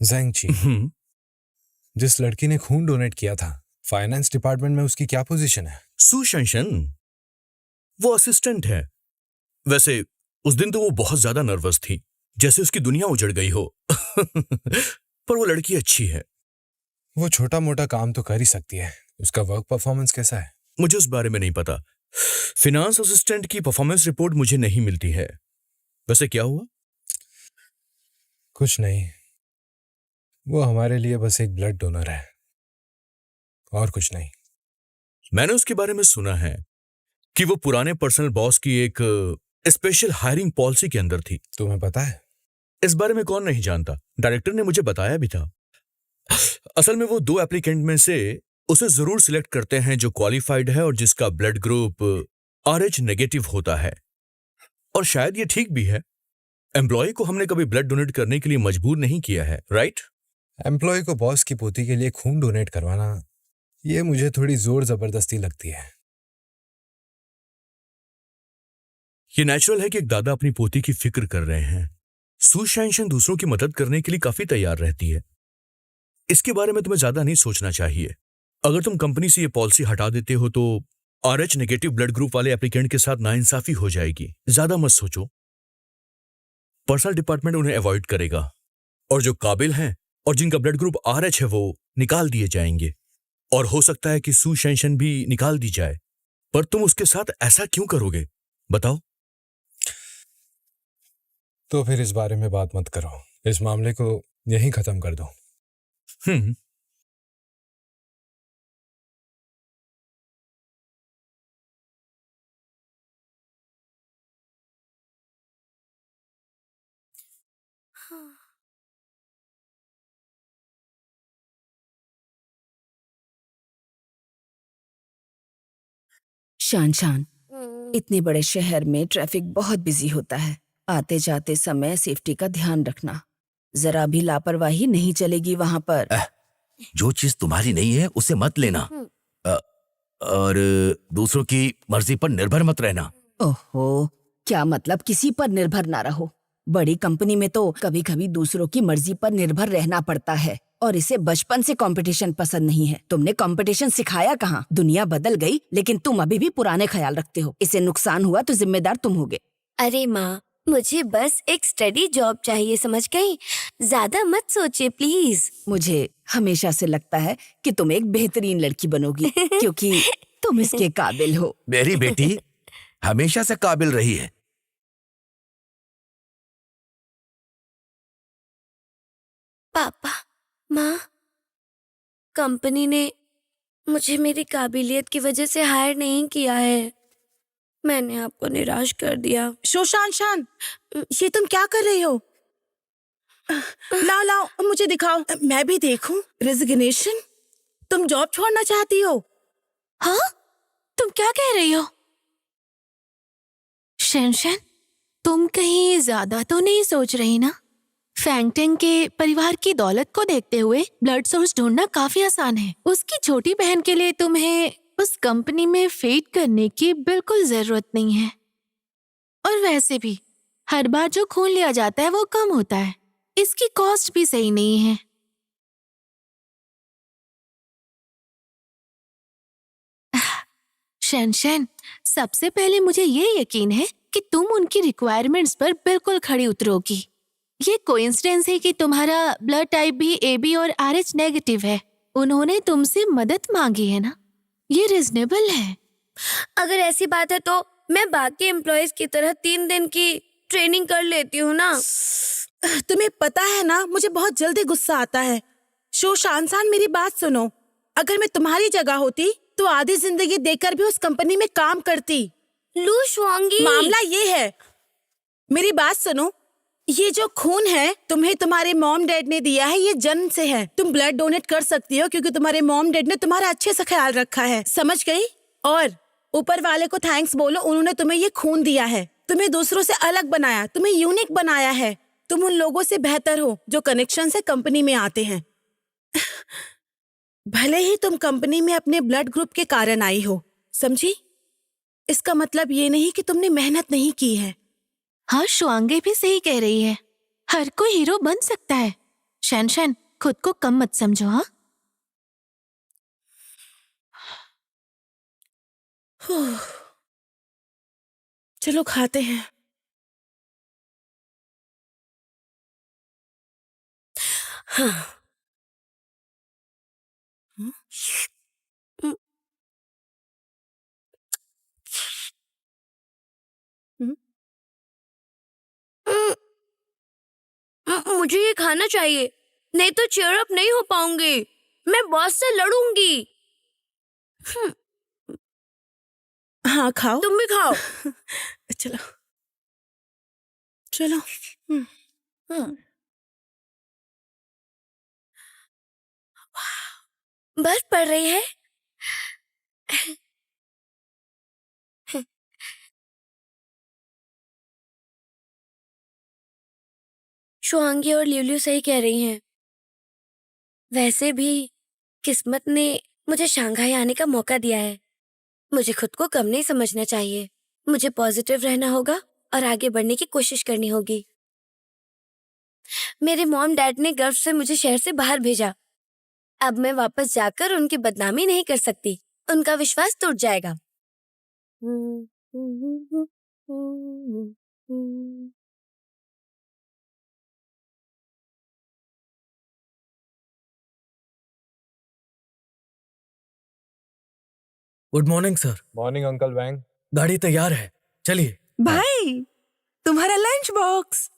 Zengchi, हम्म, जिस लड़की ने खून डोनेट किया था, फाइनेंस डिपार्टमेंट में उसकी क्या पोजीशन है? सू शेंशन, वो असिस्टेंट है। वैसे उस दिन तो वो बहुत ज्यादा नर्वस थी, जैसे उसकी दुनिया उजड़ गई हो। पर वो लड़की अच्छी है। वो छोटा मोटा काम तो कर ही सकती है। उसका वर्क परफॉर्मेंस कैसा है? मुझे उस बारे में नहीं पता। फिनांस असिस्टेंट की परफॉर्मेंस रिपोर्ट मुझे नहीं मिलती है। वैसे क्या हुआ? कुछ नहीं, वो हमारे लिए बस एक ब्लड डोनर है, और कुछ नहीं। मैंने उसके बारे में सुना है कि वो पुराने पर्सनल बॉस की एक स्पेशल हायरिंग पॉलिसी के अंदर थी। तुम्हें पता है? इस बारे में कौन नहीं जानता, डायरेक्टर ने मुझे बताया भी था। असल में वो 2 एप्लीकेंट में से उसे जरूर सिलेक्ट करते हैं जो क्वालिफाइड है और जिसका ब्लड ग्रुप RH नेगेटिव होता है। और शायद ये ठीक भी है। एम्प्लॉय को हमने कभी ब्लड डोनेट करने के लिए मजबूर नहीं किया है, राइट? एम्प्लॉय को बॉस की पोती के लिए खून डोनेट करवाना, ये मुझे थोड़ी जोर जबरदस्ती लगती है। ये नेचुरल है कि एक दादा अपनी पोती की फिक्र कर रहे हैं। सू शेंशन दूसरों की मदद करने के लिए काफी तैयार रहती है। इसके बारे में तुम्हें ज्यादा नहीं सोचना चाहिए। अगर तुम कंपनी से ये पॉलिसी हटा देते हो तो RH नेगेटिव ब्लड ग्रुप वाले एप्लीकेंट के साथ नाइंसाफी हो जाएगी। ज्यादा मत सोचो। पर्सनल डिपार्टमेंट उन्हें अवॉइड करेगा और जो काबिल हैं और जिनका ब्लड ग्रुप RH है वो निकाल दिए जाएंगे। और हो सकता है कि सू शेंशन भी निकाल दी जाए। पर तुम उसके साथ ऐसा क्यों करोगे, बताओ? तो फिर इस बारे में बात मत करो, इस मामले को यहीं खत्म कर दो। हम्म। शान शान, इतने बड़े शहर में ट्रैफिक बहुत बिजी होता है। आते जाते समय सेफ्टी का ध्यान रखना। जरा भी लापरवाही नहीं चलेगी वहाँ पर। जो चीज तुम्हारी नहीं है उसे मत लेना। अ, और दूसरों की मर्जी पर निर्भर मत रहना। ओहो, क्या मतलब किसी पर निर्भर ना रहो? बड़ी कंपनी में तो कभी कभी दूसरों की मर्जी पर निर्भर रहना पड़ता है। और इसे बचपन से कंपटीशन पसंद नहीं है। तुमने कंपटीशन सिखाया कहाँ? दुनिया बदल गई लेकिन तुम अभी भी पुराने ख्याल रखते हो। इसे नुकसान हुआ तो जिम्मेदार तुम होगे। अरे माँ, मुझे बस एक स्टडी जॉब चाहिए, समझ गई? ज्यादा मत सोचिए प्लीज। मुझे हमेशा से लगता है कि तुम एक बेहतरीन लड़की बनोगी क्योंकि तुम इसके काबिल हो। मेरी बेटी हमेशा से काबिल रही है। पापा, माँ, कंपनी ने मुझे मेरी काबिलियत की वजह से हायर नहीं किया है। मैंने आपको निराश कर दिया। शोशान शान, ये तुम क्या कर रही हो? लाओ लाओ, मुझे दिखाओ, मैं भी देखूं। रेजिग्नेशन? तुम जॉब छोड़ना चाहती हो? हाँ? तुम क्या कह रही हो? शेनशन, तुम कहीं ज्यादा तो नहीं सोच रही ना? फैंगटेंग के परिवार की दौलत को देखते हुए ब्लड सोर्स ढूंढना काफी आसान है। उसकी छोटी बहन के लिए तुम्हें उस कंपनी में फेड करने की बिल्कुल जरूरत नहीं है। और वैसे भी हर बार जो खून लिया जाता है वो कम होता है। इसकी कॉस्ट भी सही नहीं है। शेनशन, सबसे पहले मुझे ये यकीन है कि तुम उनकी रिक्वायरमेंट्स पर बिल्कुल खड़ी उतरोगी। ये कोइंसिडेंस है कि तुम्हारा ब्लड टाइप भी AB और RH नेगेटिव है। उन्होंने तुमसे मदद मांगी है ना, ये रिजनेबल है। अगर ऐसी बात है तो मैं बाकी एम्प्लॉयज की तरह 3 दिन की ट्रेनिंग कर लेती हूँ ना। तुम्हें पता है ना, मुझे बहुत जल्दी गुस्सा आता है। शानशान, मेरी बात सुनो। अगर मैं तुम्हारी जगह होती तो आधी जिंदगी देकर भी उस कंपनी में काम करती। लू शुआंगी, मामला ये है, मेरी बात सुनो, ये जो खून है तुम्हें तुम्हारे मॉम डैड ने दिया है, ये जन्म से है। तुम ब्लड डोनेट कर सकती हो क्योंकि तुम्हारे मॉम डैड ने तुम्हारा अच्छे से ख्याल रखा है, समझ गई? और ऊपर वाले को थैंक्स बोलो, उन्होंने तुम्हें ये खून दिया है, तुम्हें दूसरों से अलग बनाया, तुम्हें यूनिक बनाया है। तुम उन लोगों से बेहतर हो जो कनेक्शन से कंपनी में आते हैं। भले ही तुम कंपनी में अपने ब्लड ग्रुप के कारण आई हो, समझी? इसका मतलब ये नहीं कि तुमने मेहनत नहीं की है। हाँ, शुआंगी भी सही कह रही है, हर कोई हीरो बन सकता है। शैनशैन, खुद को कम मत समझो। हाँ, चलो खाते हैं। हाँ। मुझे ये खाना चाहिए, नहीं तो चीयर अप नहीं हो पाऊंगी। मैं बॉस से लड़ूंगी। हाँ, खाओ। तुम भी खाओ। चलो चलो। बर्फ पड़ रही है। शुआंगी और ल्यूल्यू सही कह रही हैं। वैसे भी किस्मत ने मुझे शंघाई आने का मौका दिया है। मुझे खुद को कम नहीं समझना चाहिए। मुझे पॉजिटिव रहना होगा और आगे बढ़ने की कोशिश करनी होगी। मेरे मॉम डैड ने गर्व से मुझे शहर से बाहर भेजा। अब मैं वापस जाकर उनकी बदनामी नहीं कर सकती, उनका विश्वास टूट जाएगा। Good morning sir. Morning uncle Wang. गाड़ी तैयार है, चलिए। भाई, तुम्हारा लंच बॉक्स।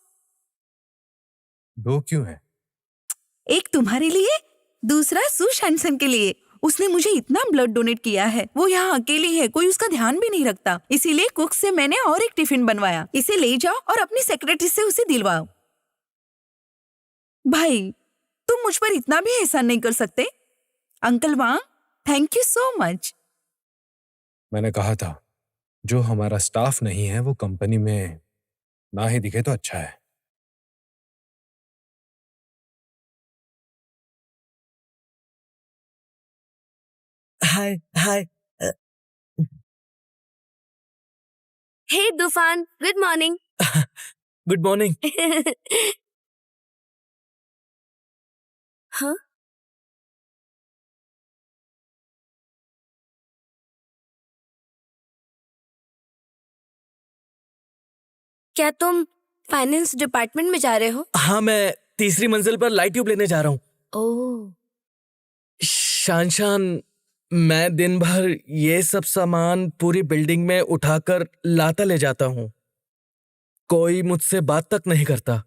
2 क्यों है? एक तुम्हारे लिए, दूसरा सुशांसन के लिए। उसने मुझे इतना ब्लड डोनेट किया है, वो यहाँ अकेली है, कोई उसका ध्यान भी नहीं रखता। इसीलिए कुक से मैंने और एक टिफिन बनवाया। इसे ले जाओ और अपनी सेक्रेटरी से उसे दिलवाओ। भाई, तुम मुझ पर इतना भी एहसान नहीं कर सकते। Uncle Wang, thank you so much. मैंने कहा था, जो हमारा स्टाफ नहीं है वो कंपनी में ना ही दिखे तो अच्छा है। हाय हाय। हे तूफान, गुड मॉर्निंग। Good morning. हाँ, क्या तुम फाइनेंस डिपार्टमेंट में जा रहे हो? हाँ, मैं तीसरी मंजिल पर लाइट ट्यूब लेने जा रहा हूँ। ओह, शान, मैं दिन भर ये सब सामान पूरी बिल्डिंग में उठाकर लाता ले जाता हूँ। कोई मुझसे बात तक नहीं करता।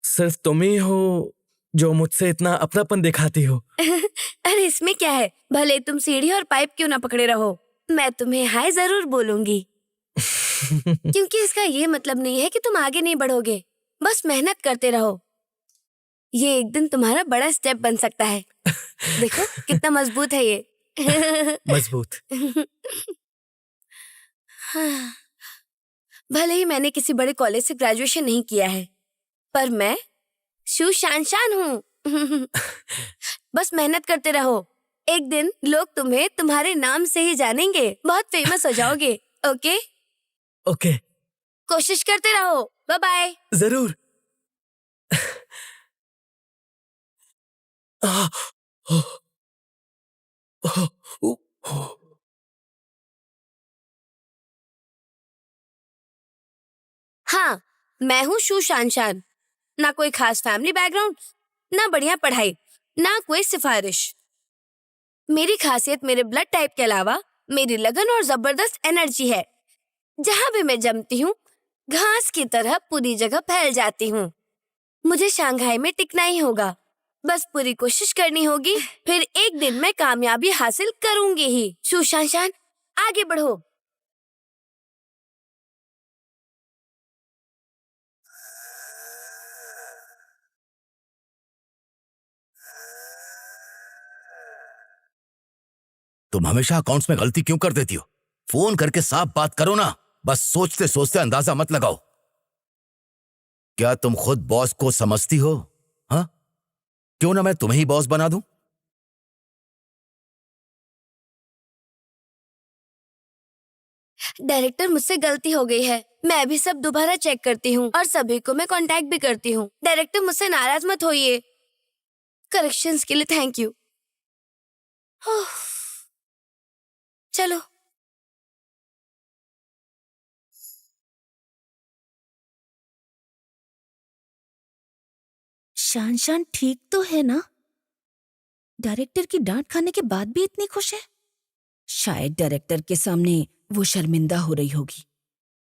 सिर्फ तुम ही हो जो मुझसे इतना अपनापन दिखाती हो। अरे इसमें क्या है, भले तुम सीढ़ी और पाइप क्यों ना पकड़े रहो, मैं तुम्हें हाय जरूर बोलूंगी। क्योंकि इसका ये मतलब नहीं है कि तुम आगे नहीं बढ़ोगे, बस मेहनत करते रहो। ये एक दिन तुम्हारा बड़ा स्टेप बन सकता है। देखो कितना मजबूत है ये। मजबूत। भले ही मैंने किसी बड़े कॉलेज से ग्रेजुएशन नहीं किया है, पर मैं सुशांशान हूँ। बस मेहनत करते रहो, एक दिन लोग तुम्हें तुम्हारे नाम से ही जानेंगे, बहुत फेमस हो जाओगे। ओके? ओके, कोशिश करते रहो। Bye bye. जरूर। हाँ, मैं हूँ शू शानशान। ना कोई खास फैमिली बैकग्राउंड, ना बढ़िया पढ़ाई, ना कोई सिफारिश। मेरी खासियत मेरे ब्लड टाइप के अलावा मेरी लगन और जबरदस्त एनर्जी है। जहाँ भी मैं जमती हूँ, घास की तरह पूरी जगह फैल जाती हूँ। मुझे शंघाई में टिकना ही होगा, बस पूरी कोशिश करनी होगी, फिर एक दिन मैं कामयाबी हासिल करूंगी ही। शू शानशान, आगे बढ़ो। तुम हमेशा अकाउंट्स में गलती क्यों कर देती हो? फोन करके साफ बात करो ना, बस सोचते सोचते अंदाजा मत लगाओ। क्या तुम खुद बॉस को समझती हो? हाँ, क्यों ना मैं तुम्हें ही बॉस बना दूं? डायरेक्टर, मुझसे गलती हो गई है। मैं अभी सब दोबारा चेक करती हूँ और सभी को मैं कांटेक्ट भी करती हूँ। डायरेक्टर, मुझसे नाराज मत होइए। करेक्शंस के लिए थैंक यू। चलो। शान शान ठीक तो है ना? डायरेक्टर की डांट खाने के बाद भी इतनी खुश है। शायद डायरेक्टर के सामने वो शर्मिंदा हो रही होगी,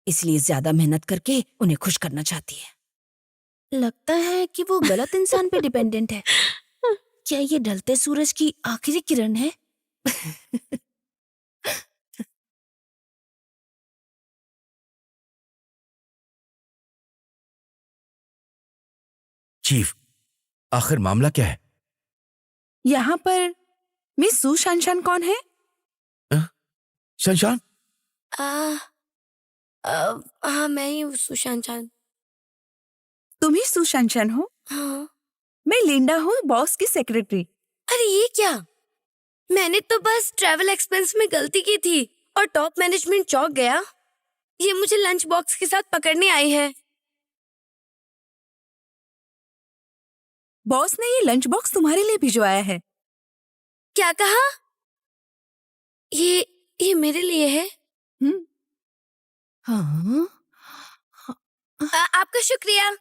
इसलिए ज्यादा मेहनत करके उन्हें खुश करना चाहती है। लगता है कि वो गलत इंसान पे डिपेंडेंट है। क्या ये ढलते सूरज की आखिरी किरण है? चीफ, आखिर मामला क्या है? यहाँ पर मिस सू शानशान कौन है? शंशान? हाँ, मैं ही हूँ सुशांत। तुम ही सू शानशान हो? हाँ। मैं लिंडा हूँ, बॉस की सेक्रेटरी। अरे ये क्या? मैंने तो बस ट्रैवल एक्सपेंस में गलती की थी और टॉप मैनेजमेंट चौंक गया। ये मुझे लंच बॉक्स के साथ पकड़ने आई है। बॉस ने ये लंच बॉक्स तुम्हारे लिए भिजवाया है। क्या कहा? ये मेरे लिए है। हाँ? आपका शुक्रिया।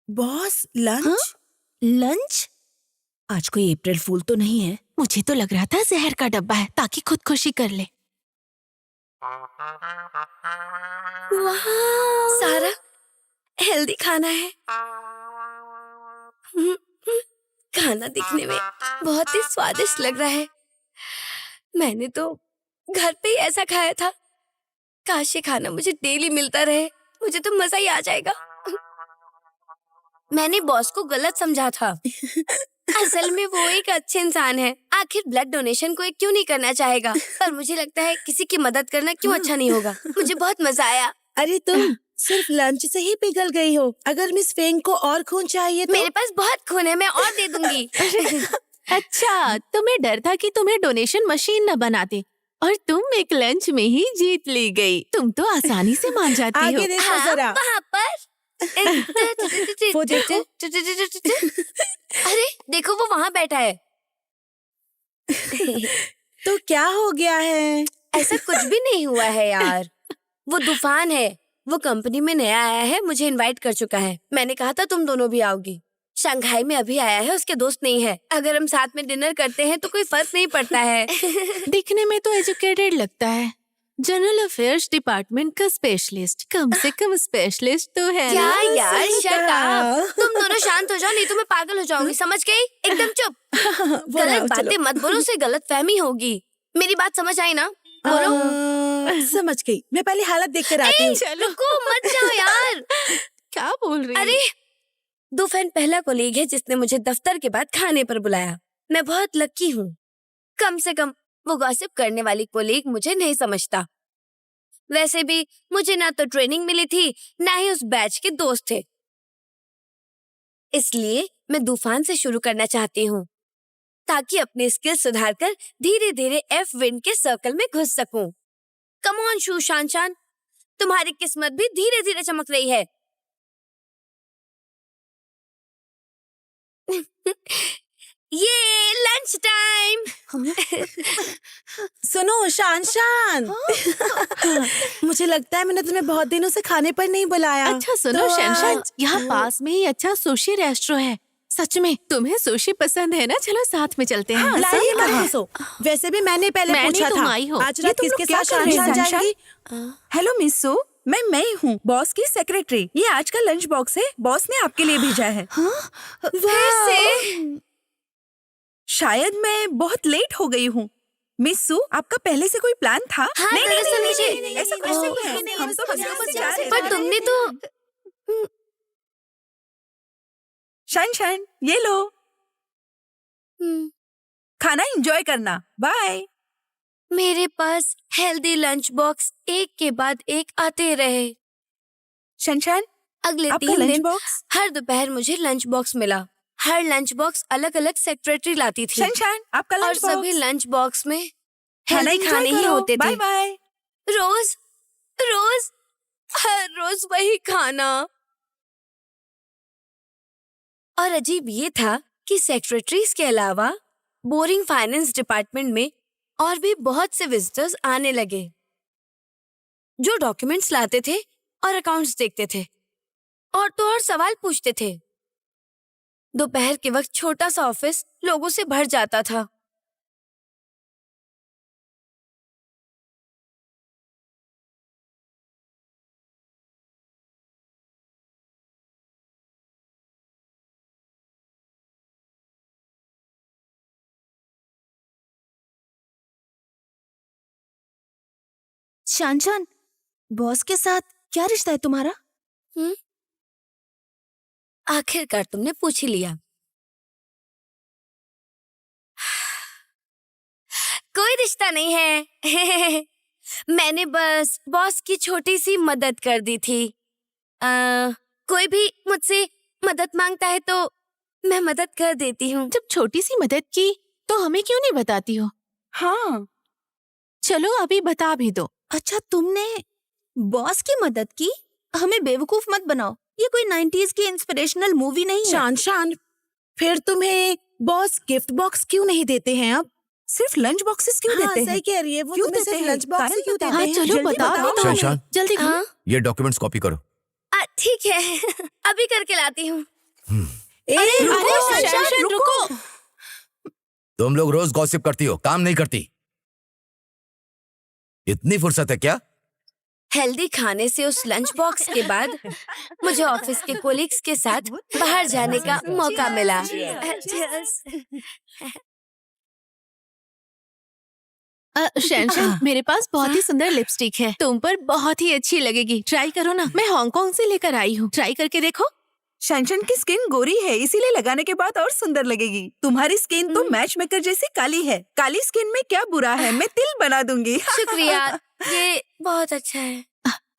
Boss lunch? लंच? आज कोई अप्रैल फूल तो नहीं है? मुझे तो लग रहा था जहर का डब्बा है ताकि खुदकुशी कर ले। सारा हेल्दी खाना है। खाना दिखने में बहुत ही स्वादिष्ट लग रहा है। मैंने तो घर पे ही ऐसा खाया था। काश ये खाना मुझे डेली मिलता रहे, मुझे तो मजा ही आ जाएगा। मैंने बॉस को गलत समझा था। असल में वो एक अच्छे इंसान है। आखिर ब्लड डोनेशन कोई क्यों नहीं करना चाहेगा? पर मुझे लगता है किसी की मदद करना क्यों अच्छा नहीं होगा। मुझे बहुत मजा आया। अरे तुम सिर्फ लंच से ही पिघल गई हो। अगर मिस फेंग को और खून चाहिए तो मेरे पास बहुत खून है, मैं और दे दूंगी। अच्छा, तुम्हें डर था कि तुम्हें डोनेशन मशीन न बनाते और तुम एक लंच में ही जीत ली गई। तुम तो आसानी से मान जाती हो। आगे देखो हाँ, जरा। वहाँ पर। वो देखो। अरे देखो, वो वहाँ बैठा है। तो क्या हो गया है? ऐसा कुछ भी नहीं हुआ है यार। वो तूफान है। वो कंपनी में नया आया है, मुझे इनवाइट कर चुका है। मैंने कहा था तुम दोनों भी आओगी। शंघाई में अभी आया है, उसके दोस्त नहीं है। अगर हम साथ में डिनर करते हैं तो कोई फर्क नहीं पड़ता है। दिखने में तो एजुकेटेड लगता है। जनरल अफेयर्स डिपार्टमेंट का स्पेशलिस्ट, कम से कम स्पेशलिस्ट तो है क्या ना? यार, सही शट कहा। अप। तुम दोनों शांत हो जाओ, नहीं तो मैं पागल हो जाऊंगी। समझ गई? एकदम चुप। वो गलत रहो, बातें चलो। मत बोलो, उससे गलत फहमी होगी। मेरी बात समझ आई ना? बोलो। समझ गई। मैं पहले हालत देख कर आती हूँ। चलो, रुको मत जाओ यार। क्या बोल रही अरे, दूफेन पहला कोलीग है जिसने मुझे दफ्तर के बाद खाने पर बुलाया। मैं बहुत लकी हूँ। कम से कम वो गॉसिप करने वाली कोलीग मुझे नहीं समझता। वैसे भी मुझे ना तो ट्रेनिंग मिली थी, ना ही उस बैच के दोस्त थे। इसलिए मैं तूफान से शुरू करना चाहती हूँ, ताकि अपने स्किल सुधार कर धीरे धीरे एफ विंड के सर्कल में घुस सकूं। कम ऑन शू शान, तुम्हारी किस्मत भी धीरे धीरे चमक रही है। ये लंच टाइम। सुनो शान शान, मुझे लगता है मैंने तुम्हें बहुत दिनों से खाने पर नहीं बुलाया। अच्छा सुनो तो शैनशान, आज- यहाँ पास में ही अच्छा सुशी रेस्टोरेंट है। सच में तुम्हें सुशी पसंद है ना? चलो साथ में चलते हैं। हाँ, लाइए कहाँ सो। वैसे भी मैंने पहले मैं पूछा नहीं, तुम था आई हो। आज ये रात तुम लोग किसके क्या साथ कर रहे हो, शान शान? जाएगी। हेलो मिस सू, मैं हूँ बॉस की सेक्रेटरी। ये आज का लंच बॉक्स है, बॉस ने आपके लिए भेजा है। फिर से शायद मैं बहुत लेट हो गई हूँ। मिस सू, आपका पहले से कोई प्लान था? हाँ, नहीं, नहीं, दरअसल नहीं, मुझे- नहीं, नहीं, ऐसा कुछ नहीं है। हम तो बस यहाँ से जा रहे पर हैं। तुमने तो शान, ये लो, खाना एंजॉय करना। बाय। मेरे पास हेल्दी लंच बॉक्स एक के बाद एक आते रहे। शान, अगले आपका 3 लंच दिन बॉक्स? हर दोपहर मुझे लंच बॉक्स मिला। हर लंच बॉक्स अलग अलग सेक्रेटरी लाती थी शान, आपका और लंच सभी बॉक्स? लंच बॉक्स में खाना हेल्दी enjoy खाने ही करो। होते थे। Bye bye. रोज रोज हर रोज वही खाना। और अजीब ये था कि सेक्रेटरीज के अलावा बोरिंग फाइनेंस डिपार्टमेंट में और भी बहुत से विजिटर्स आने लगे जो डॉक्यूमेंट्स लाते थे और अकाउंट्स देखते थे और तो और सवाल पूछते थे। दोपहर के वक्त छोटा सा ऑफिस लोगों से भर जाता था। शान शान, बॉस के साथ क्या रिश्ता है तुम्हारा? आखिरकार तुमने पूछ ही लिया। कोई रिश्ता नहीं है। मैंने बस बॉस की छोटी सी मदद कर दी थी। कोई भी मुझसे मदद मांगता है तो मैं मदद कर देती हूँ। जब छोटी सी मदद की तो हमें क्यों नहीं बताती हो? हाँ, चलो अभी बता भी दो। अच्छा, तुमने बॉस की मदद की? हमें बेवकूफ मत बनाओ, ये कोई 90s की इंस्पिरेशनल मूवी नहीं है। शान शान, फिर तुम्हें बॉस गिफ्ट बॉक्स क्यों नहीं देते हैं अब? सिर्फ लंच बॉक्सेस क्यों हाँ, देते सही हैं? कह रही है वो, क्यों तुम्हें देते सिर्फ हैं? लंच बॉक्स कारण ही क्यों बताओ। देते हाँ हैं? चलो जल्दी बता बताओ। भी दो शान, हमें। जल्दी। हाँ ये डॉक्यूमेंट्स कॉपी करो। ठीक है। अभी करके लाती हूँ। अरे रुको, शान, रुको। तुम लोग रोज गॉसिप करती हो, काम नहीं करती। इतनी फुर्सत है क्या? हेल्दी खाने से उस लंच बॉक्स के बाद मुझे ऑफिस के कोलिग्स के साथ बाहर जाने का मौका मिला। शैनशान, मेरे पास बहुत ही सुंदर लिपस्टिक है, तुम पर बहुत ही अच्छी लगेगी। ट्राई करो ना, मैं हांगकांग से लेकर आई हूँ। ट्राई करके देखो। शान की स्किन गोरी है, इसीलिए लगाने के बाद और सुंदर लगेगी। तुम्हारी स्किन तो मैच मेकर जैसी काली है। काली स्किन में क्या बुरा है, मैं तिल बना दूंगी। शुक्रिया, ये बहुत अच्छा है।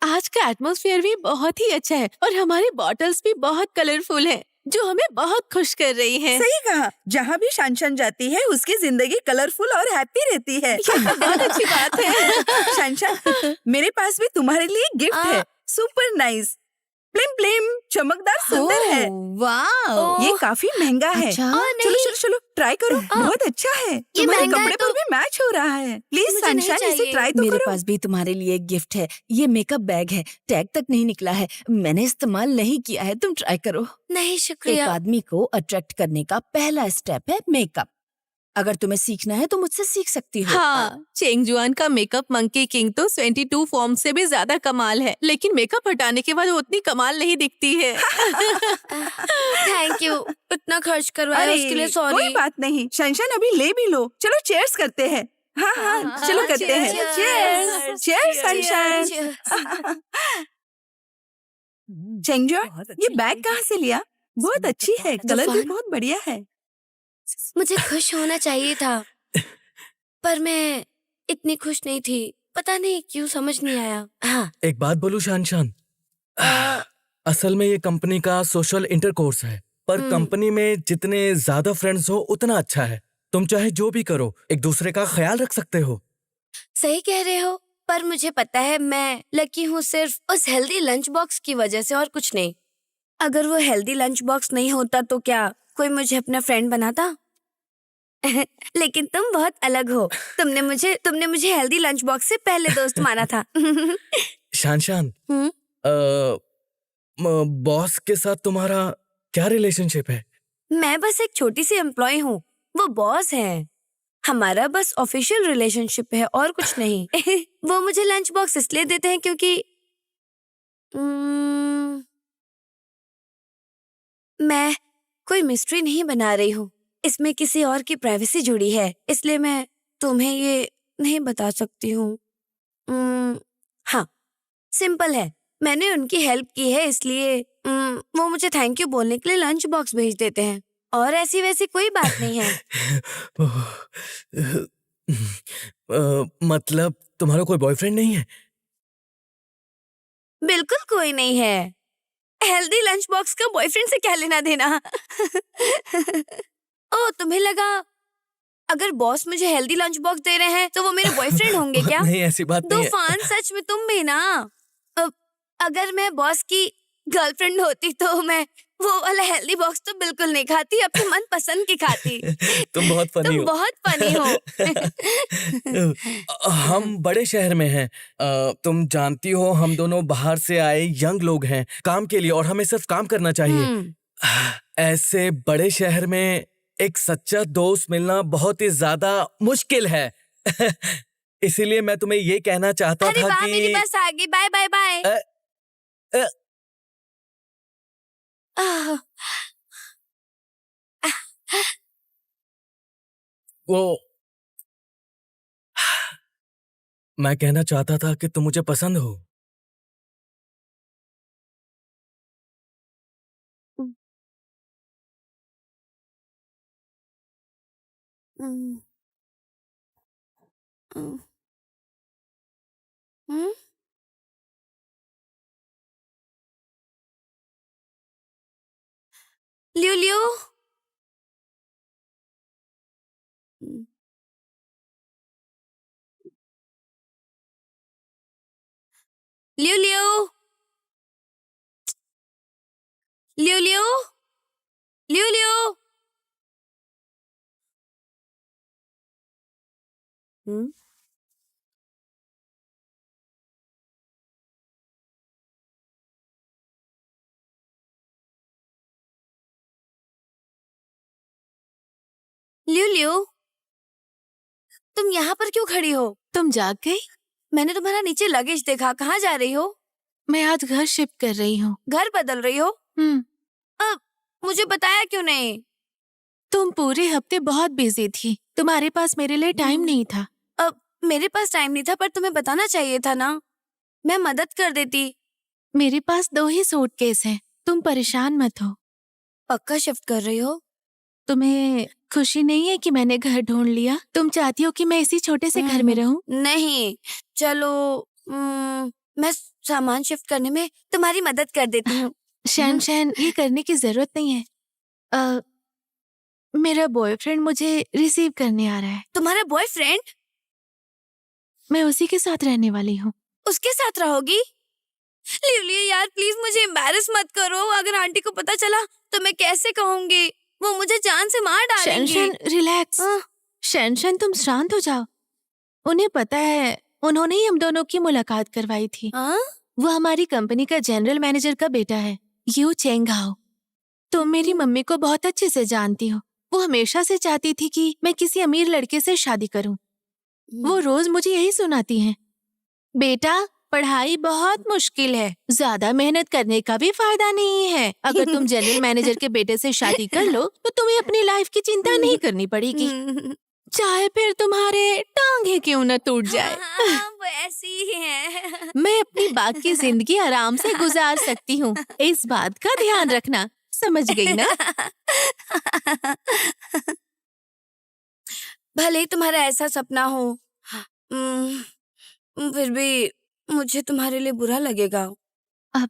आज का एटमॉस्फेयर भी बहुत ही अच्छा है और हमारी बॉटल्स भी बहुत कलरफुल हैं, जो हमें बहुत खुश कर रही हैं। सही कहा, जहाँ भी शान जाती है उसकी जिंदगी कलरफुल और हैप्पी रहती है। बहुत अच्छी बात है। शान, मेरे पास भी तुम्हारे लिए गिफ्ट है। सुपर नाइस, प्लिम प्लिम, चमकदार, सुंदर है। वाह, ये काफी महंगा है। अच्छा। चलो चलो चलो, ट्राई करो, बहुत अच्छा है। तुम्हारे महंगा है कपड़े पर तो- भी मैच हो रहा है। प्लीज मुझे नहीं सनशाइन, इसे चाहिए। ट्राई तो मेरे करो। पास भी तुम्हारे लिए एक गिफ्ट है। ये मेकअप बैग है, टैग तक नहीं निकला है, मैंने इस्तेमाल नहीं किया है, तुम ट्राई करो। नहीं एक शुक्रिया। आदमी को अट्रैक्ट करने का पहला स्टेप है मेकअप। अगर तुम्हें सीखना है तो मुझसे सीख सकती हो। हाँ, चेंगजुआन का मेकअप मंकी किंग तो 22 फॉर्म से भी ज्यादा कमाल है, लेकिन मेकअप हटाने के बाद वो उतनी कमाल नहीं दिखती है। थैंक यू, इतना खर्च करवाया उसके लिए सॉरी। कोई बात नहीं। शनशान, अभी ले भी लो। चलो चेयर्स करते हैं। हाँ हाँ, चलो करते हैं। Chairs, chairs sunshine. चेंगजुआ, ये बैग कहाँ से लिया? बहुत अच्छी है, कलर भी बहुत बढ़िया है। मुझे खुश होना चाहिए था, पर मैं इतनी खुश नहीं थी। पता नहीं क्यों, समझ नहीं आया। हाँ, एक बात बोलूं शान, असल में ये कंपनी का सोशल इंटरकोर्स है, पर कंपनी में जितने ज्यादा फ्रेंड्स हो उतना अच्छा है। तुम चाहे जो भी करो, एक दूसरे का ख्याल रख सकते हो। सही कह रहे हो, पर मुझे पता है मैं लकी हूँ सिर्फ उस हेल्दी लंच बॉक्स की वजह से और कुछ नहीं। अगर वो हेल्दी लंच बॉक्स नहीं होता तो क्या कोई मुझे अपना फ्रेंड बनाता? लेकिन तुम बहुत अलग हो। तुमने मुझे हेल्दी लंच बॉक्स से पहले दोस्त माना था। शान शान, हम्म? बॉस के साथ तुम्हारा क्या रिलेशनशिप है? मैं बस एक छोटी सी एम्प्लॉय हूँ, वो बॉस है। हमारा बस ऑफिशियल रिलेशनशिप है और कुछ नहीं। वो मुझे लंच बॉक्स इसलिए देते हैं क्योंकि मैं कोई मिस्ट्री नहीं बना रही हूँ। इसमें किसी और की प्राइवेसी जुड़ी है, इसलिए मैं तुम्हें ये नहीं बता सकती हूँ। हाँ, सिंपल है। मैंने उनकी हेल्प की है, इसलिए वो मुझे थैंक यू बोलने के लिए लंच बॉक्स भेज देते हैं और ऐसी वैसी कोई बात नहीं है। मतलब तुम्हारा कोई बॉयफ्रेंड नहीं है? बिल्कुल कोई नहीं है। हेल्दी लंच बॉक्स का बॉयफ्रेंड से क्या लेना देना? ओ, तुम्हें लगा अगर बॉस मुझे हेल्दी लंच बॉक्स दे रहे हैं तो वो मेरे बॉयफ्रेंड होंगे क्या? नहीं, ऐसी बात नहीं है। तूफान, सच में तुम भी ना। अगर मैं बॉस की गर्लफ्रेंड होती तो मैं वो वाला हेल्दी बॉक्स तो बिल्कुल नहीं खाती, अपनी मन पसंद की खाती। तुम बहुत फनी तुम हो। बहुत फनी हो। हम बड़े शहर में हैं। तुम जानती हो हम दोनों बाहर से आए यंग लोग हैं काम के लिए, और हमें सिर्फ काम करना चाहिए। ऐसे बड़े शहर में एक सच्चा दोस्त मिलना बहुत ही ज्यादा मुश्किल है। इसीलिए मैं तुम्हें ये कहना चाहता अरे था वाह, कि मेरी बस आ गई। Bye bye bye. आह, वो मैं कहना चाहता था कि तुम मुझे पसंद हो। हम्म, हम्म, हम्म, लियो लियो। लियो लियो लियो लियो लियो लियो। हम्म, लियो लियो, तुम यहाँ पर क्यों खड़ी हो? तुम जाग गई? मैंने तुम्हारा नीचे लगेज देखा। कहाँ जा रही हो? मैं आज घर शिफ्ट कर रही हूँ। घर बदल रही हो? अब मुझे बताया क्यों नहीं? तुम पूरे हफ्ते बहुत बिजी थी, तुम्हारे पास मेरे लिए टाइम नहीं था। अब मेरे पास टाइम नहीं था, पर तुम्हें बताना चाहिए था ना, मैं मदद कर देती। मेरे पास 2 ही सूटकेस हैं, तुम परेशान मत हो। पक्का शिफ्ट कर रही हो? तुम्हें खुशी नहीं है कि मैंने घर ढूंढ लिया? तुम चाहती हो कि मैं इसी छोटे से घर में रहूं? नहीं, चलो मैं सामान शिफ्ट करने में तुम्हारी मदद कर देती हूँ। शैन शैन, ये करने की जरूरत नहीं है। मेरा बॉयफ्रेंड मुझे रिसीव करने आ रहा है। तुम्हारा बॉयफ्रेंड? मैं उसी के साथ रहने वाली हूँ। उसके साथ रहोगी? लियो यार, प्लीज मुझे एम्बैरस मत करो। अगर आंटी को पता चला तो मैं कैसे कहूँगी? वो मुझे जान से मार शैन डालेंगी। शैन, रिलैक्स। शैन शैन, तुम शांत हो जाओ। उन्हें पता है, उन्होंने ही हम दोनों की मुलाकात करवाई थी। वो हमारी कंपनी का जनरल मैनेजर का बेटा है, यू चेंग हाओ। तुम मेरी मम्मी को बहुत अच्छे से जानती हो। वो हमेशा से चाहती थी कि मैं किसी अमीर लड़के से शादी करूं। वो रोज मुझे यही सुनाती हैं, बेटा पढ़ाई बहुत मुश्किल है, ज्यादा मेहनत करने का भी फायदा नहीं है। अगर तुम जनरल मैनेजर के बेटे से शादी कर लो तो तुम्हें अपनी लाइफ की चिंता नहीं करनी पड़ेगी, चाहे फिर तुम्हारे टांगे क्यों न टूट जाए। वो ऐसी ही है। मैं अपनी बाकी जिंदगी आराम से गुजार सकती हूँ, इस बात का ध्यान रखना, समझ गई ना? भले ही तुम्हारा ऐसा सपना हो, फिर भी मुझे तुम्हारे लिए बुरा लगेगा। अब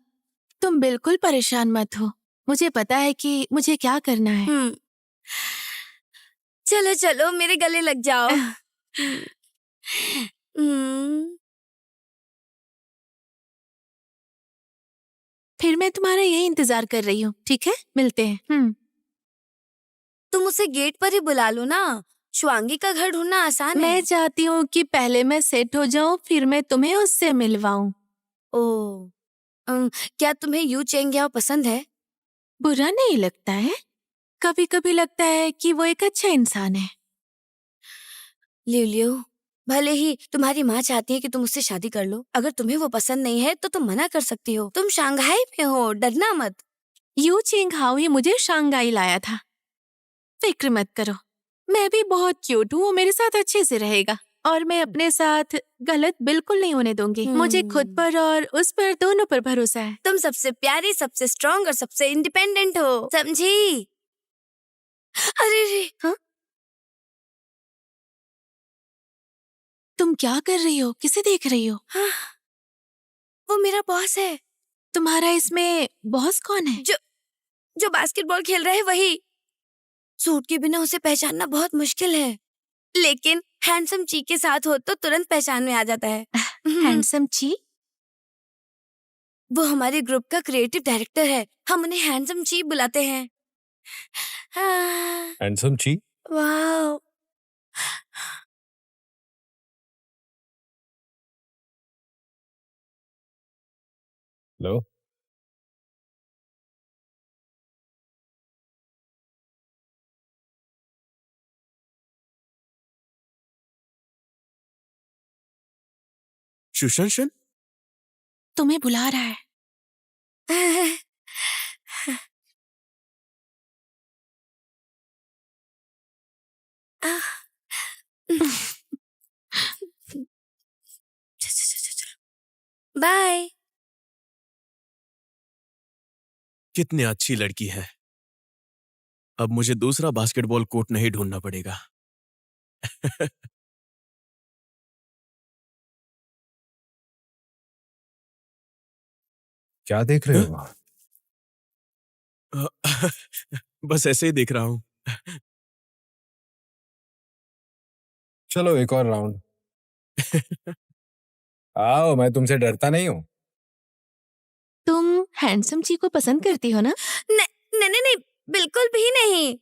तुम बिल्कुल परेशान मत हो, मुझे पता है कि मुझे क्या करना है। चलो चलो, मेरे गले लग जाओ। मैं तुम्हारा यही इंतजार कर रही हूँ, ठीक है? मिलते हैं। तुम उसे गेट पर ही बुला लो ना। शुआंगी का घर ढूंढना आसान मैं है। चाहती हूँ कि पहले मैं सेट हो जाऊं, फिर मैं तुम्हें उससे मिलवाऊं। ओह, क्या तुम्हें यू चेंग्याओ पसंद है? बुरा नहीं लगता है। कभी कभी लगता है कि वो एक अच्छा इंसान है। लियो लियो, भले ही तुम्हारी माँ चाहती है कि तुम उससे शादी कर लो, अगर तुम्हें वो पसंद नहीं है तो तुम मना कर सकती हो। तुम शंघाई में हो, डरना मत। यू चिंगहाओ ही मुझे शांघाई लाया था। फिक्र मत करो, मैं भी बहुत क्यूट हूँ, वो मेरे साथ अच्छे से रहेगा और मैं अपने साथ गलत बिल्कुल नहीं होने दूंगी। मुझे खुद पर और उस पर दोनों पर भरोसा है। तुम सबसे प्यारी, सबसे स्ट्रांग और सबसे इंडिपेंडेंट हो, समझी? अरे रे, हाँ? तुम क्या कर रही हो? किसे देख रही हो? हाँ, वो मेरा बॉस है। तुम्हारा इसमें बॉस कौन है? जो बास्केटबॉल खेल रहा है वही। सूट के बिना उसे पहचानना बहुत मुश्किल है, लेकिन हैंडसम ची के साथ हो तो तुरंत पहचान में आ जाता है। हैंडसम ची? वो हमारे ग्रुप का क्रिएटिव डायरेक्टर है। हम उन्हें हैंडसम ची बुलाते हैं। हाँ, हैंडसम ची? वाह। लो। सुशंसन, तुम्हें बुला रहा है। बाय। कितनी अच्छी लड़की है। अब मुझे दूसरा बास्केटबॉल कोर्ट नहीं ढूंढना पड़ेगा। क्या देख रहे हो? बस ऐसे ही देख रहा हूँ। चलो एक और राउंड। आओ, मैं तुमसे डरता नहीं हूँ। तुम हैंडसम ची को पसंद करती हो ना? नहीं नहीं नहीं, बिल्कुल भी नहीं।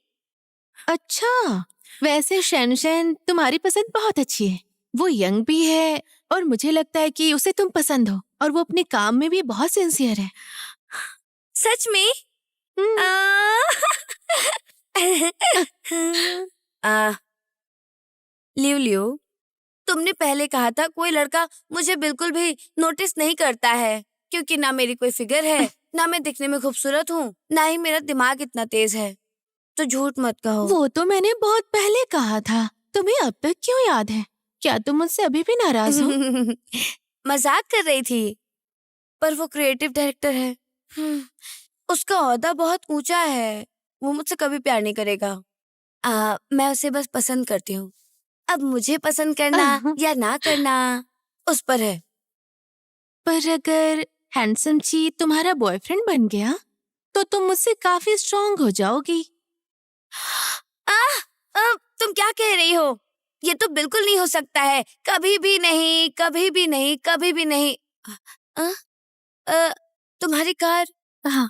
अच्छा, वैसे शैनशैन तुम्हारी पसंद बहुत अच्छी है। वो यंग भी है और मुझे लगता है कि उसे तुम पसंद हो और वो अपने काम में भी बहुत सिंसियर है। सच में? आ, लियो लियो, तुमने पहले कहा था कोई लड़का मुझे बिल्कुल भी नोटिस नहीं करता है, क्योंकि ना मेरी कोई फिगर है, ना मैं दिखने में खूबसूरत हूँ, ना ही मेरा दिमाग इतना तेज है। तो झूठ मत कहो। वो तो मैंने बहुत पहले कहा था। तुम्हें अब तक क्यों याद है? क्या तुम मुझसे अभी भी नाराज हो? मजाक कर रही थी। पर वो क्रिएटिव डायरेक्टर है। उसका ओहदा बहुत ऊंचा है। वो मुझसे कभी प्यार नहीं करेगा। मैं उसे बस पसंद करती हूँ। अब मुझे पसंद करना या ना करना उस पर है। पर अगर हैंडसम ची तुम्हारा बॉयफ्रेंड बन गया तो तुम मुझसे काफी स्ट्रांग हो जाओगी। तुम क्या कह रही हो? ये तो बिल्कुल नहीं हो सकता है। कभी भी नहीं, कभी भी नहीं, कभी भी नहीं। आ, आ, तुम्हारी कार? हाँ,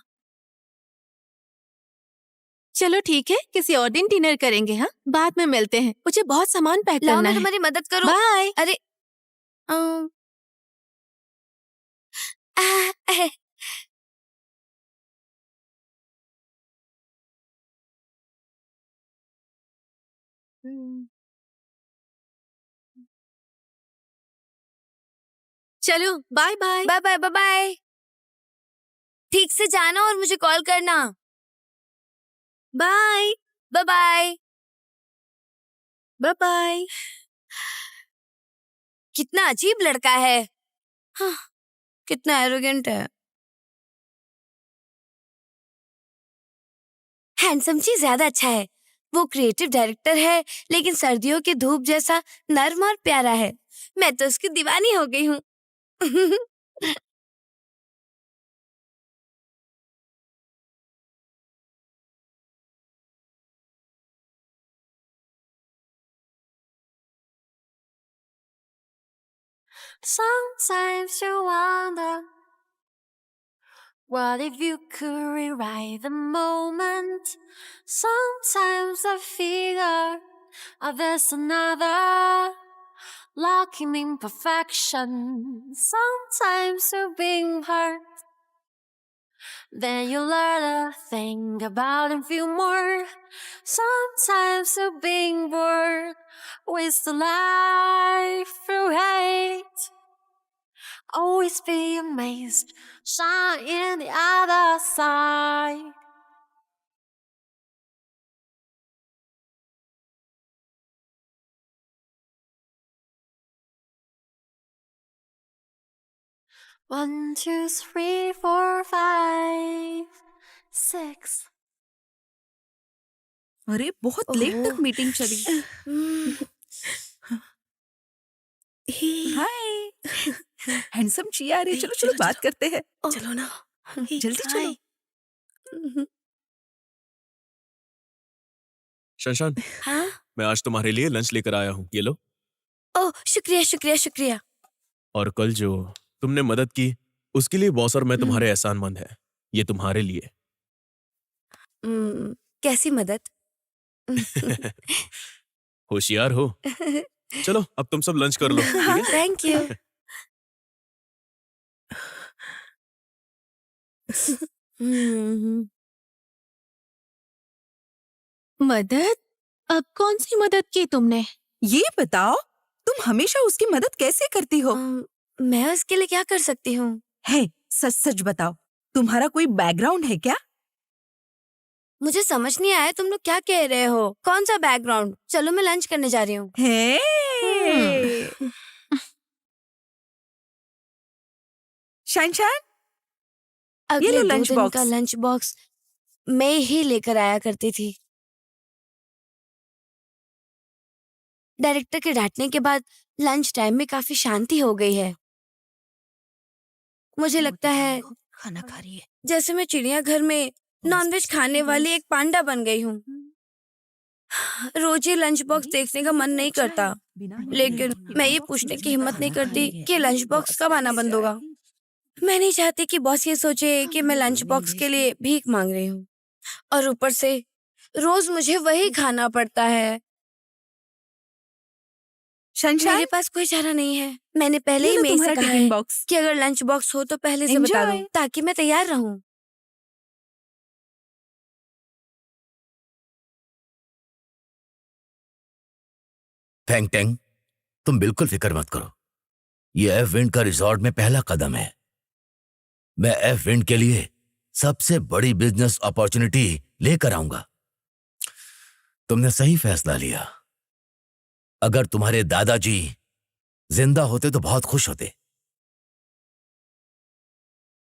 चलो ठीक है, किसी और दिन डिनर करेंगे। हाँ, बाद में मिलते हैं। मुझे बहुत सामान पैक लाओ करना मैं है। तुम्हारी मदद करूं। बाय। अरे अम, आह, चलो bye bye. Bye bye bye bye. ठीक से जाना और मुझे कॉल करना। Bye bye bye. Bye bye. कितना अजीब लड़का है। हाँ, कितना एरोगेंट है। हैंडसम चीज ज्यादा अच्छा है। वो क्रिएटिव डायरेक्टर है, लेकिन सर्दियों की धूप जैसा नर्म और प्यारा है। मैं तो उसकी दीवानी हो गई हूँ। Sometimes you wonder What if you could rewrite the moment? Sometimes I figure there's another lacking imperfection. Sometimes you're being hurt, then you learn to think about and feel more. Sometimes you're being bored, waste the life through hate. Always be amazed, shine in the other side. One, two, three, four, five, six. अरे बहुत लेट तक मीटिंग चली। हाय, हैंडसम चिया आ रही है, चलो चलो बात करते हैं। चलो ना। जल्दी चलो। शशान, हाँ? मैं आज तुम्हारे लिए लंच लेकर आया हूँ, ये लो। ओह, शुक्रिया शुक्रिया शुक्रिया। और कल जो तुमने मदद की उसके लिए बॉस और मैं तुम्हारे एहसानमंद है। ये तुम्हारे लिए। कैसी मदद? होशियार हो। चलो अब तुम सब लंच कर लो, ठीक है? Thank you. मदद? अब कौन सी मदद की तुमने? ये बताओ, तुम हमेशा उसकी मदद कैसे करती हो? मैं उसके लिए क्या कर सकती हूँ? है, सच सच बताओ, तुम्हारा कोई बैकग्राउंड है क्या? मुझे समझ नहीं आया तुम लोग क्या कह रहे हो। कौन सा बैकग्राउंड? चलो मैं लंच करने जा रही हूँ। है शाइन शाइन, अगले लो 2 लंच दिन बॉक्स। का लंच बॉक्स मैं ही लेकर आया करती थी। डायरेक्टर के डांटने के बाद लंच टाइम में काफी शांति हो गई है। मुझे लगता है खाना खा रही है। जैसे मैं चिड़ियाघर में नॉनवेज खाने वाली एक पांडा बन गई हूँ। रोज ही लंच बॉक्स देखने का मन नहीं करता, लेकिन मैं ये पूछने की हिम्मत नहीं करती कि लंच बॉक्स कब आना बंद होगा। मैं नहीं चाहती कि बॉस ये सोचे कि मैं लंच बॉक्स के लिए भीख मांग रही हूँ, और ऊपर से रोज मुझे वही खाना पड़ता है। शाइन मेरे शाइन, पास कोई चारा नहीं है। मैंने पहले ये ही लो मेज से तुम्हारा कहा टिफिन है बॉक्स। कि अगर लंच बॉक्स हो तो पहले से बता दो, Enjoy. ताकि मैं तैयार रहूं। फैंग टेंग, तुम बिल्कुल फिक्र मत करो। ये एफ विंड का रिजॉर्ट में पहला कदम है। मैं एफ विंड के लिए सबसे बड़ी बिजनेस अपॉर्चुनिटी लेकर आऊंगा। तुमने सही फैसला लिया। अगर तुम्हारे दादाजी जिंदा होते तो बहुत खुश होते।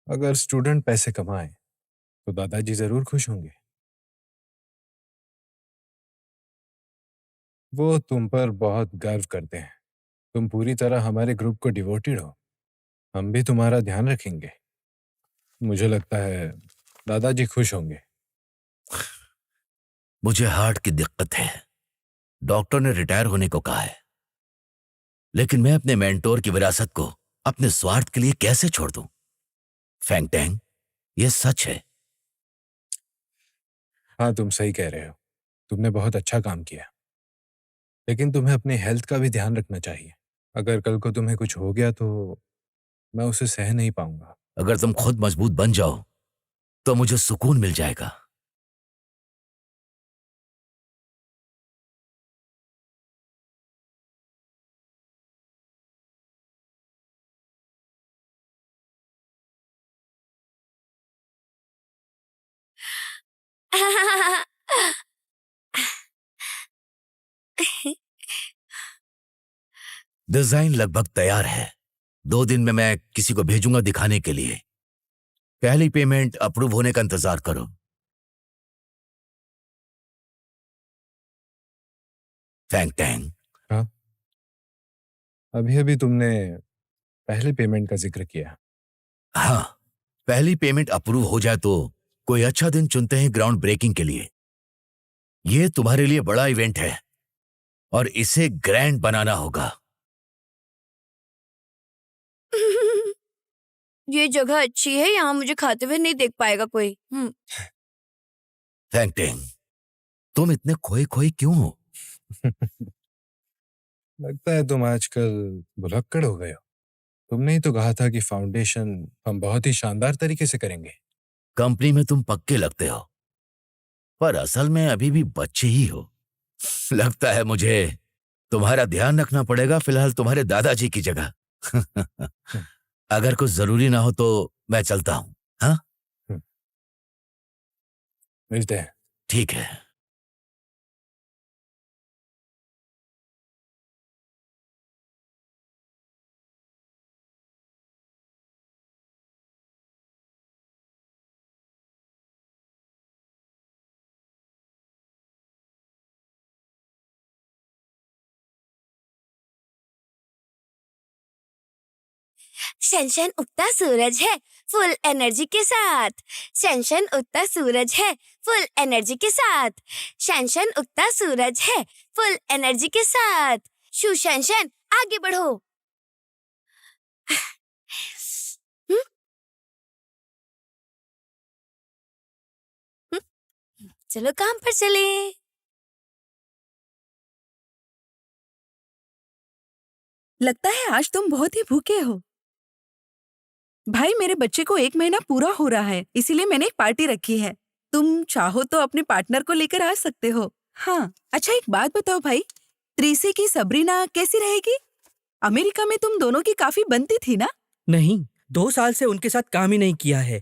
अगर स्टूडेंट पैसे कमाए तो दादाजी जरूर खुश होंगे। वो तुम पर बहुत गर्व करते हैं। तुम पूरी तरह हमारे ग्रुप को डिवोटेड हो। हम भी तुम्हारा ध्यान रखेंगे। मुझे लगता है दादाजी खुश होंगे। मुझे हार्ट की दिक्कत है। डॉक्टर ने रिटायर होने को कहा है, लेकिन मैं अपने मेंटोर की विरासत को अपने स्वार्थ के लिए कैसे छोड़ दूं? फैंग टेंग, ये सच है। हाँ, तुम सही कह रहे हो। तुमने बहुत अच्छा काम किया, लेकिन तुम्हें अपनी हेल्थ का भी ध्यान रखना चाहिए। अगर कल को तुम्हें कुछ हो गया तो मैं उसे सह नहीं पाऊंगा। अगर तुम खुद मजबूत बन जाओ तो मुझे सुकून मिल जाएगा। डिजाइन लगभग तैयार है। 2 दिन में मैं किसी को भेजूंगा दिखाने के लिए। पहली पेमेंट अप्रूव होने का इंतजार करो। फैंग टैंग, हाँ, अभी अभी तुमने पहले पेमेंट का जिक्र किया। हाँ, पहली पेमेंट अप्रूव हो जाए तो कोई अच्छा दिन चुनते हैं ग्राउंड ब्रेकिंग के लिए। ये तुम्हारे लिए बड़ा इवेंट है और इसे ग्रैंड बनाना होगा। ये जगह अच्छी है, यहाँ मुझे खाते हुए नहीं देख पाएगा कोई। फैंगटिंग, तुम इतने खोए खोए क्यों हो? लगता है तुम आजकल भुलक्कड़ हो गए हो। तुमने ही तो कहा था कि फाउंडेशन हम बहुत ही शानदार तरीके से करेंगे। कंपनी में तुम पक्के लगते हो, पर असल में अभी भी बच्चे ही हो। लगता है मुझे तुम्हारा ध्यान रखना पड़ेगा फिलहाल तुम्हारे दादाजी की जगह। अगर कुछ जरूरी ना हो तो मैं चलता हूं। हाँ, मिलते हैं। ठीक है। शनशन उगता सूरज है फुल एनर्जी के साथ। शनशन उगता सूरज है फुल एनर्जी के साथ। शनशन उगता सूरज है फुल एनर्जी के साथ। शू शनशन आगे बढ़ो। हम्म? हम्म? चलो काम पर चले। लगता है आज तुम बहुत ही भूखे हो। भाई मेरे बच्चे को 1 महीना पूरा हो रहा है, इसीलिए मैंने एक पार्टी रखी है। तुम चाहो तो अपने पार्टनर को लेकर आ सकते हो। हाँ, अच्छा एक बात बताओ भाई, त्रिसी की सबरीना कैसी रहेगी? अमेरिका में तुम दोनों की काफी बनती थी ना? नहीं, 2 साल से उनके साथ काम ही नहीं किया है।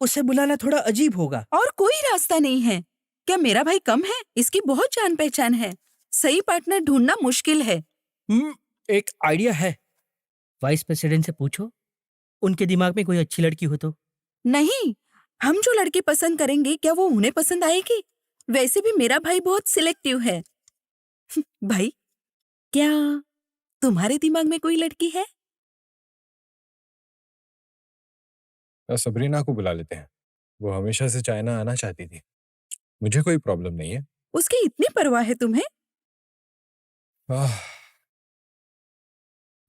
उसे बुलाना थोड़ा अजीब होगा। और कोई रास्ता नहीं है क्या? मेरा भाई कम है? इसकी बहुत जान पहचान है। सही पार्टनर ढूंढना मुश्किल है। एक आइडिया है। वाइस प्रेसिडेंट से पूछो, उनके दिमाग में कोई अच्छी लड़की हो तो। नहीं, हम जो लड़की पसंद करेंगे क्या वो उन्हें पसंद आएगी? वैसे भी मेरा भाई बहुत सिलेक्टिव है। भाई, क्या तुम्हारे दिमाग में कोई लड़की है? सबरीना को बुला लेते हैं। वो हमेशा से चाइना आना चाहती थी। मुझे कोई प्रॉब्लम नहीं है। उसकी इतनी परवाह है तुम्हें? आह,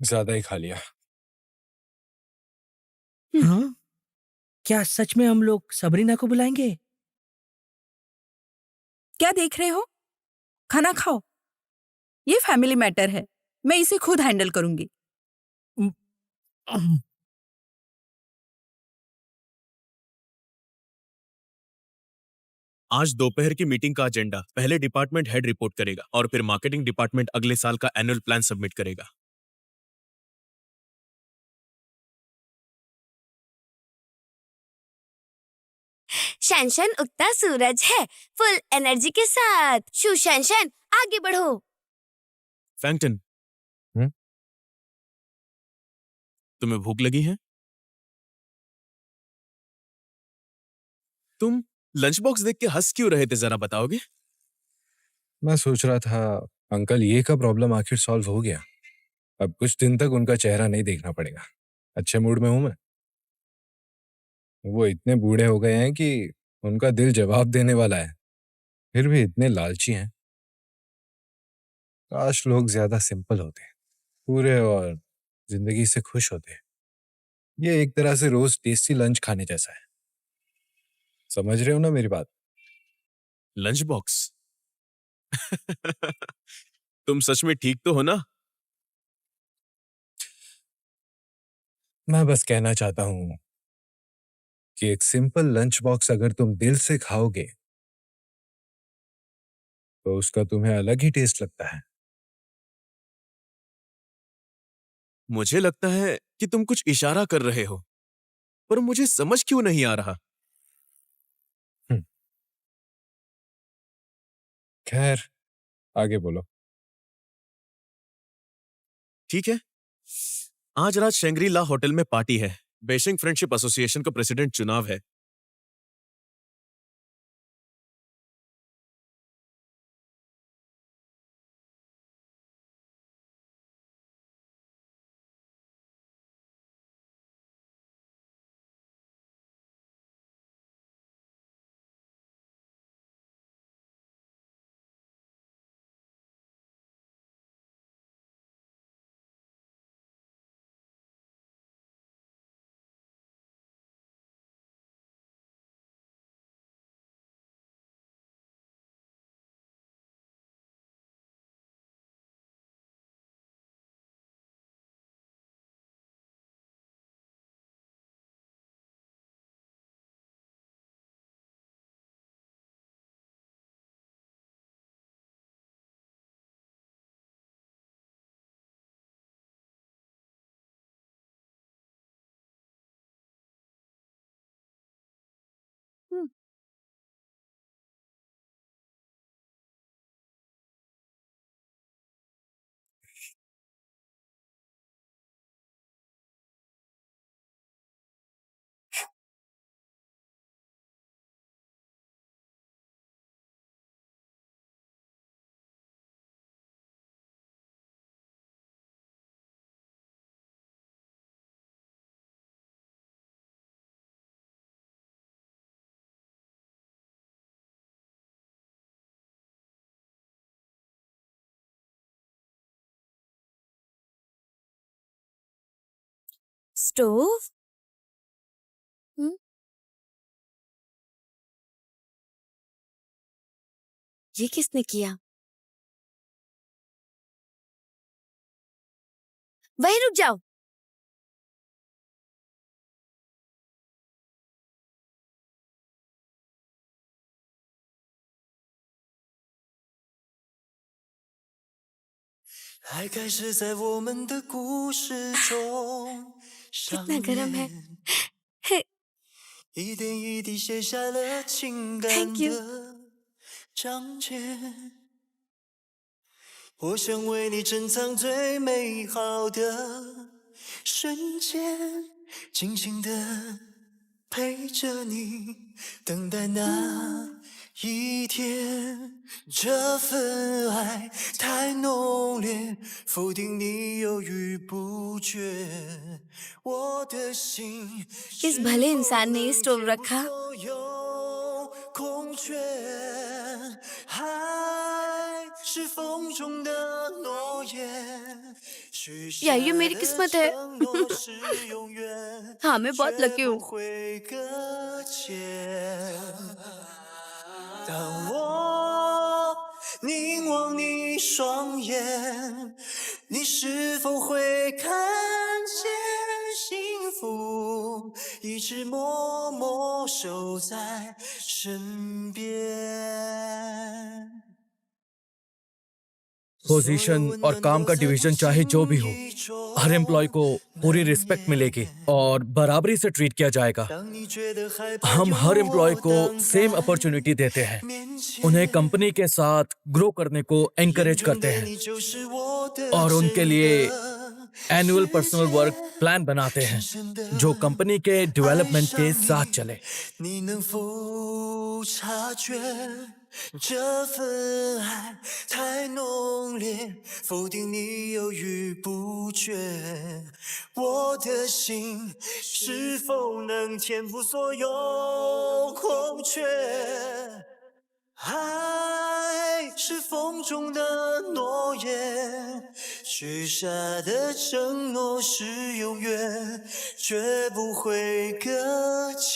ज्यादा ही खा लिया। हाँ? क्या सच में हम लोग सबरीना को बुलाएंगे? क्या देख रहे हो? खाना खाओ। ये फैमिली मैटर है, मैं इसे खुद हैंडल करूंगी। आज दोपहर की मीटिंग का एजेंडा पहले डिपार्टमेंट हेड रिपोर्ट करेगा और फिर मार्केटिंग डिपार्टमेंट अगले साल का एनुअल प्लान सबमिट करेगा। शनशन उगता सूरज है फुल एनर्जी के साथ। शू शनशन आगे बढ़ो। फैंगटन, तुम्हें भूख लगी है? तुम लंच बॉक्स देख के हंस क्यों रहे थे, जरा बताओगे? मैं सोच रहा था अंकल ये का प्रॉब्लम आखिर सॉल्व हो गया। अब कुछ दिन तक उनका चेहरा नहीं देखना पड़ेगा। अच्छे मूड में हूं मैं। वो इतने बूढ़े हो गए हैं कि उनका दिल जवाब देने वाला है, फिर भी इतने लालची हैं। काश लोग ज्यादा सिंपल होते, पूरे और जिंदगी से खुश होते। ये एक तरह से रोज टेस्टी लंच खाने जैसा है। समझ रहे हो ना मेरी बात? Lunch box? तुम सच में ठीक तो हो ना? मैं बस कहना चाहता हूं कि एक सिंपल लंच बॉक्स अगर तुम दिल से खाओगे तो उसका तुम्हें अलग ही टेस्ट लगता है। मुझे लगता है कि तुम कुछ इशारा कर रहे हो, पर मुझे समझ क्यों नहीं आ रहा। खैर, आगे बोलो। ठीक है, आज रात शेंग्री ला होटल में पार्टी है। बेशिंग फ्रेंडशिप एसोसिएशन का प्रेसिडेंट चुनाव है। स्टोव? ये किसने किया? वहीं रुक जाओ। कितना गरम है। थैंक यू।我想为你珍藏最美好的瞬间，静静地陪着你，等待那一天。这份爱太浓烈，否定你犹豫不决。我的心 किस भले इंसान ने ये स्टोव रखा? 空缺，爱是风中的诺言，许下 या ये मेरी 的 किस्मत है। 承诺是永远， हाँ, मैं बहुत 绝 लकी 不 हूँ। 会搁浅。当我凝望你双眼，你是否会看见幸福一直默默守在身边？ पोजीशन और काम का डिवीजन चाहे जो भी हो, हर एम्प्लॉय को पूरी रिस्पेक्ट मिलेगी और बराबरी से ट्रीट किया जाएगा। हम हर एम्प्लॉय को सेम अपॉर्चुनिटी देते हैं, उन्हें कंपनी के साथ ग्रो करने को एनकरेज करते हैं और उनके लिए एनुअल पर्सनल वर्क प्लान बनाते हैं जो कंपनी के डेवलपमेंट के साथ चले। 你能否察觉这份爱太浓烈，否定你犹豫不决。我的心是否能填补所有空缺？爱是风中的诺言，许下的承诺是永远，绝不会搁浅。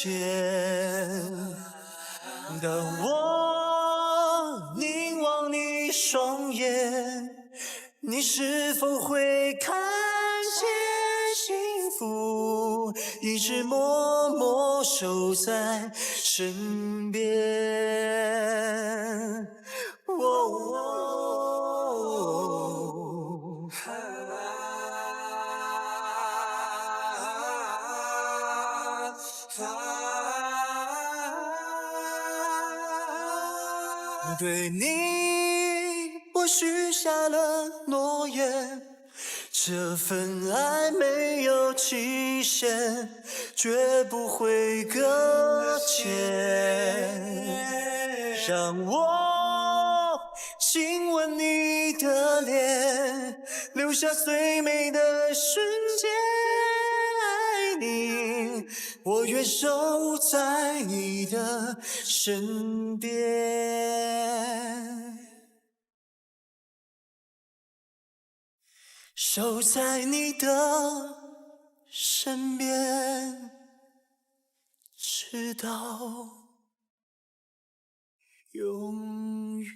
当我凝望你双眼，你是否会看见幸福一直默默守在身边？对你，我许下了诺言，这份爱没有期限，绝不会搁浅。让我亲吻你的脸，留下最美的瞬间。爱你，我愿守在你的身边，守在你的身边，直到永远。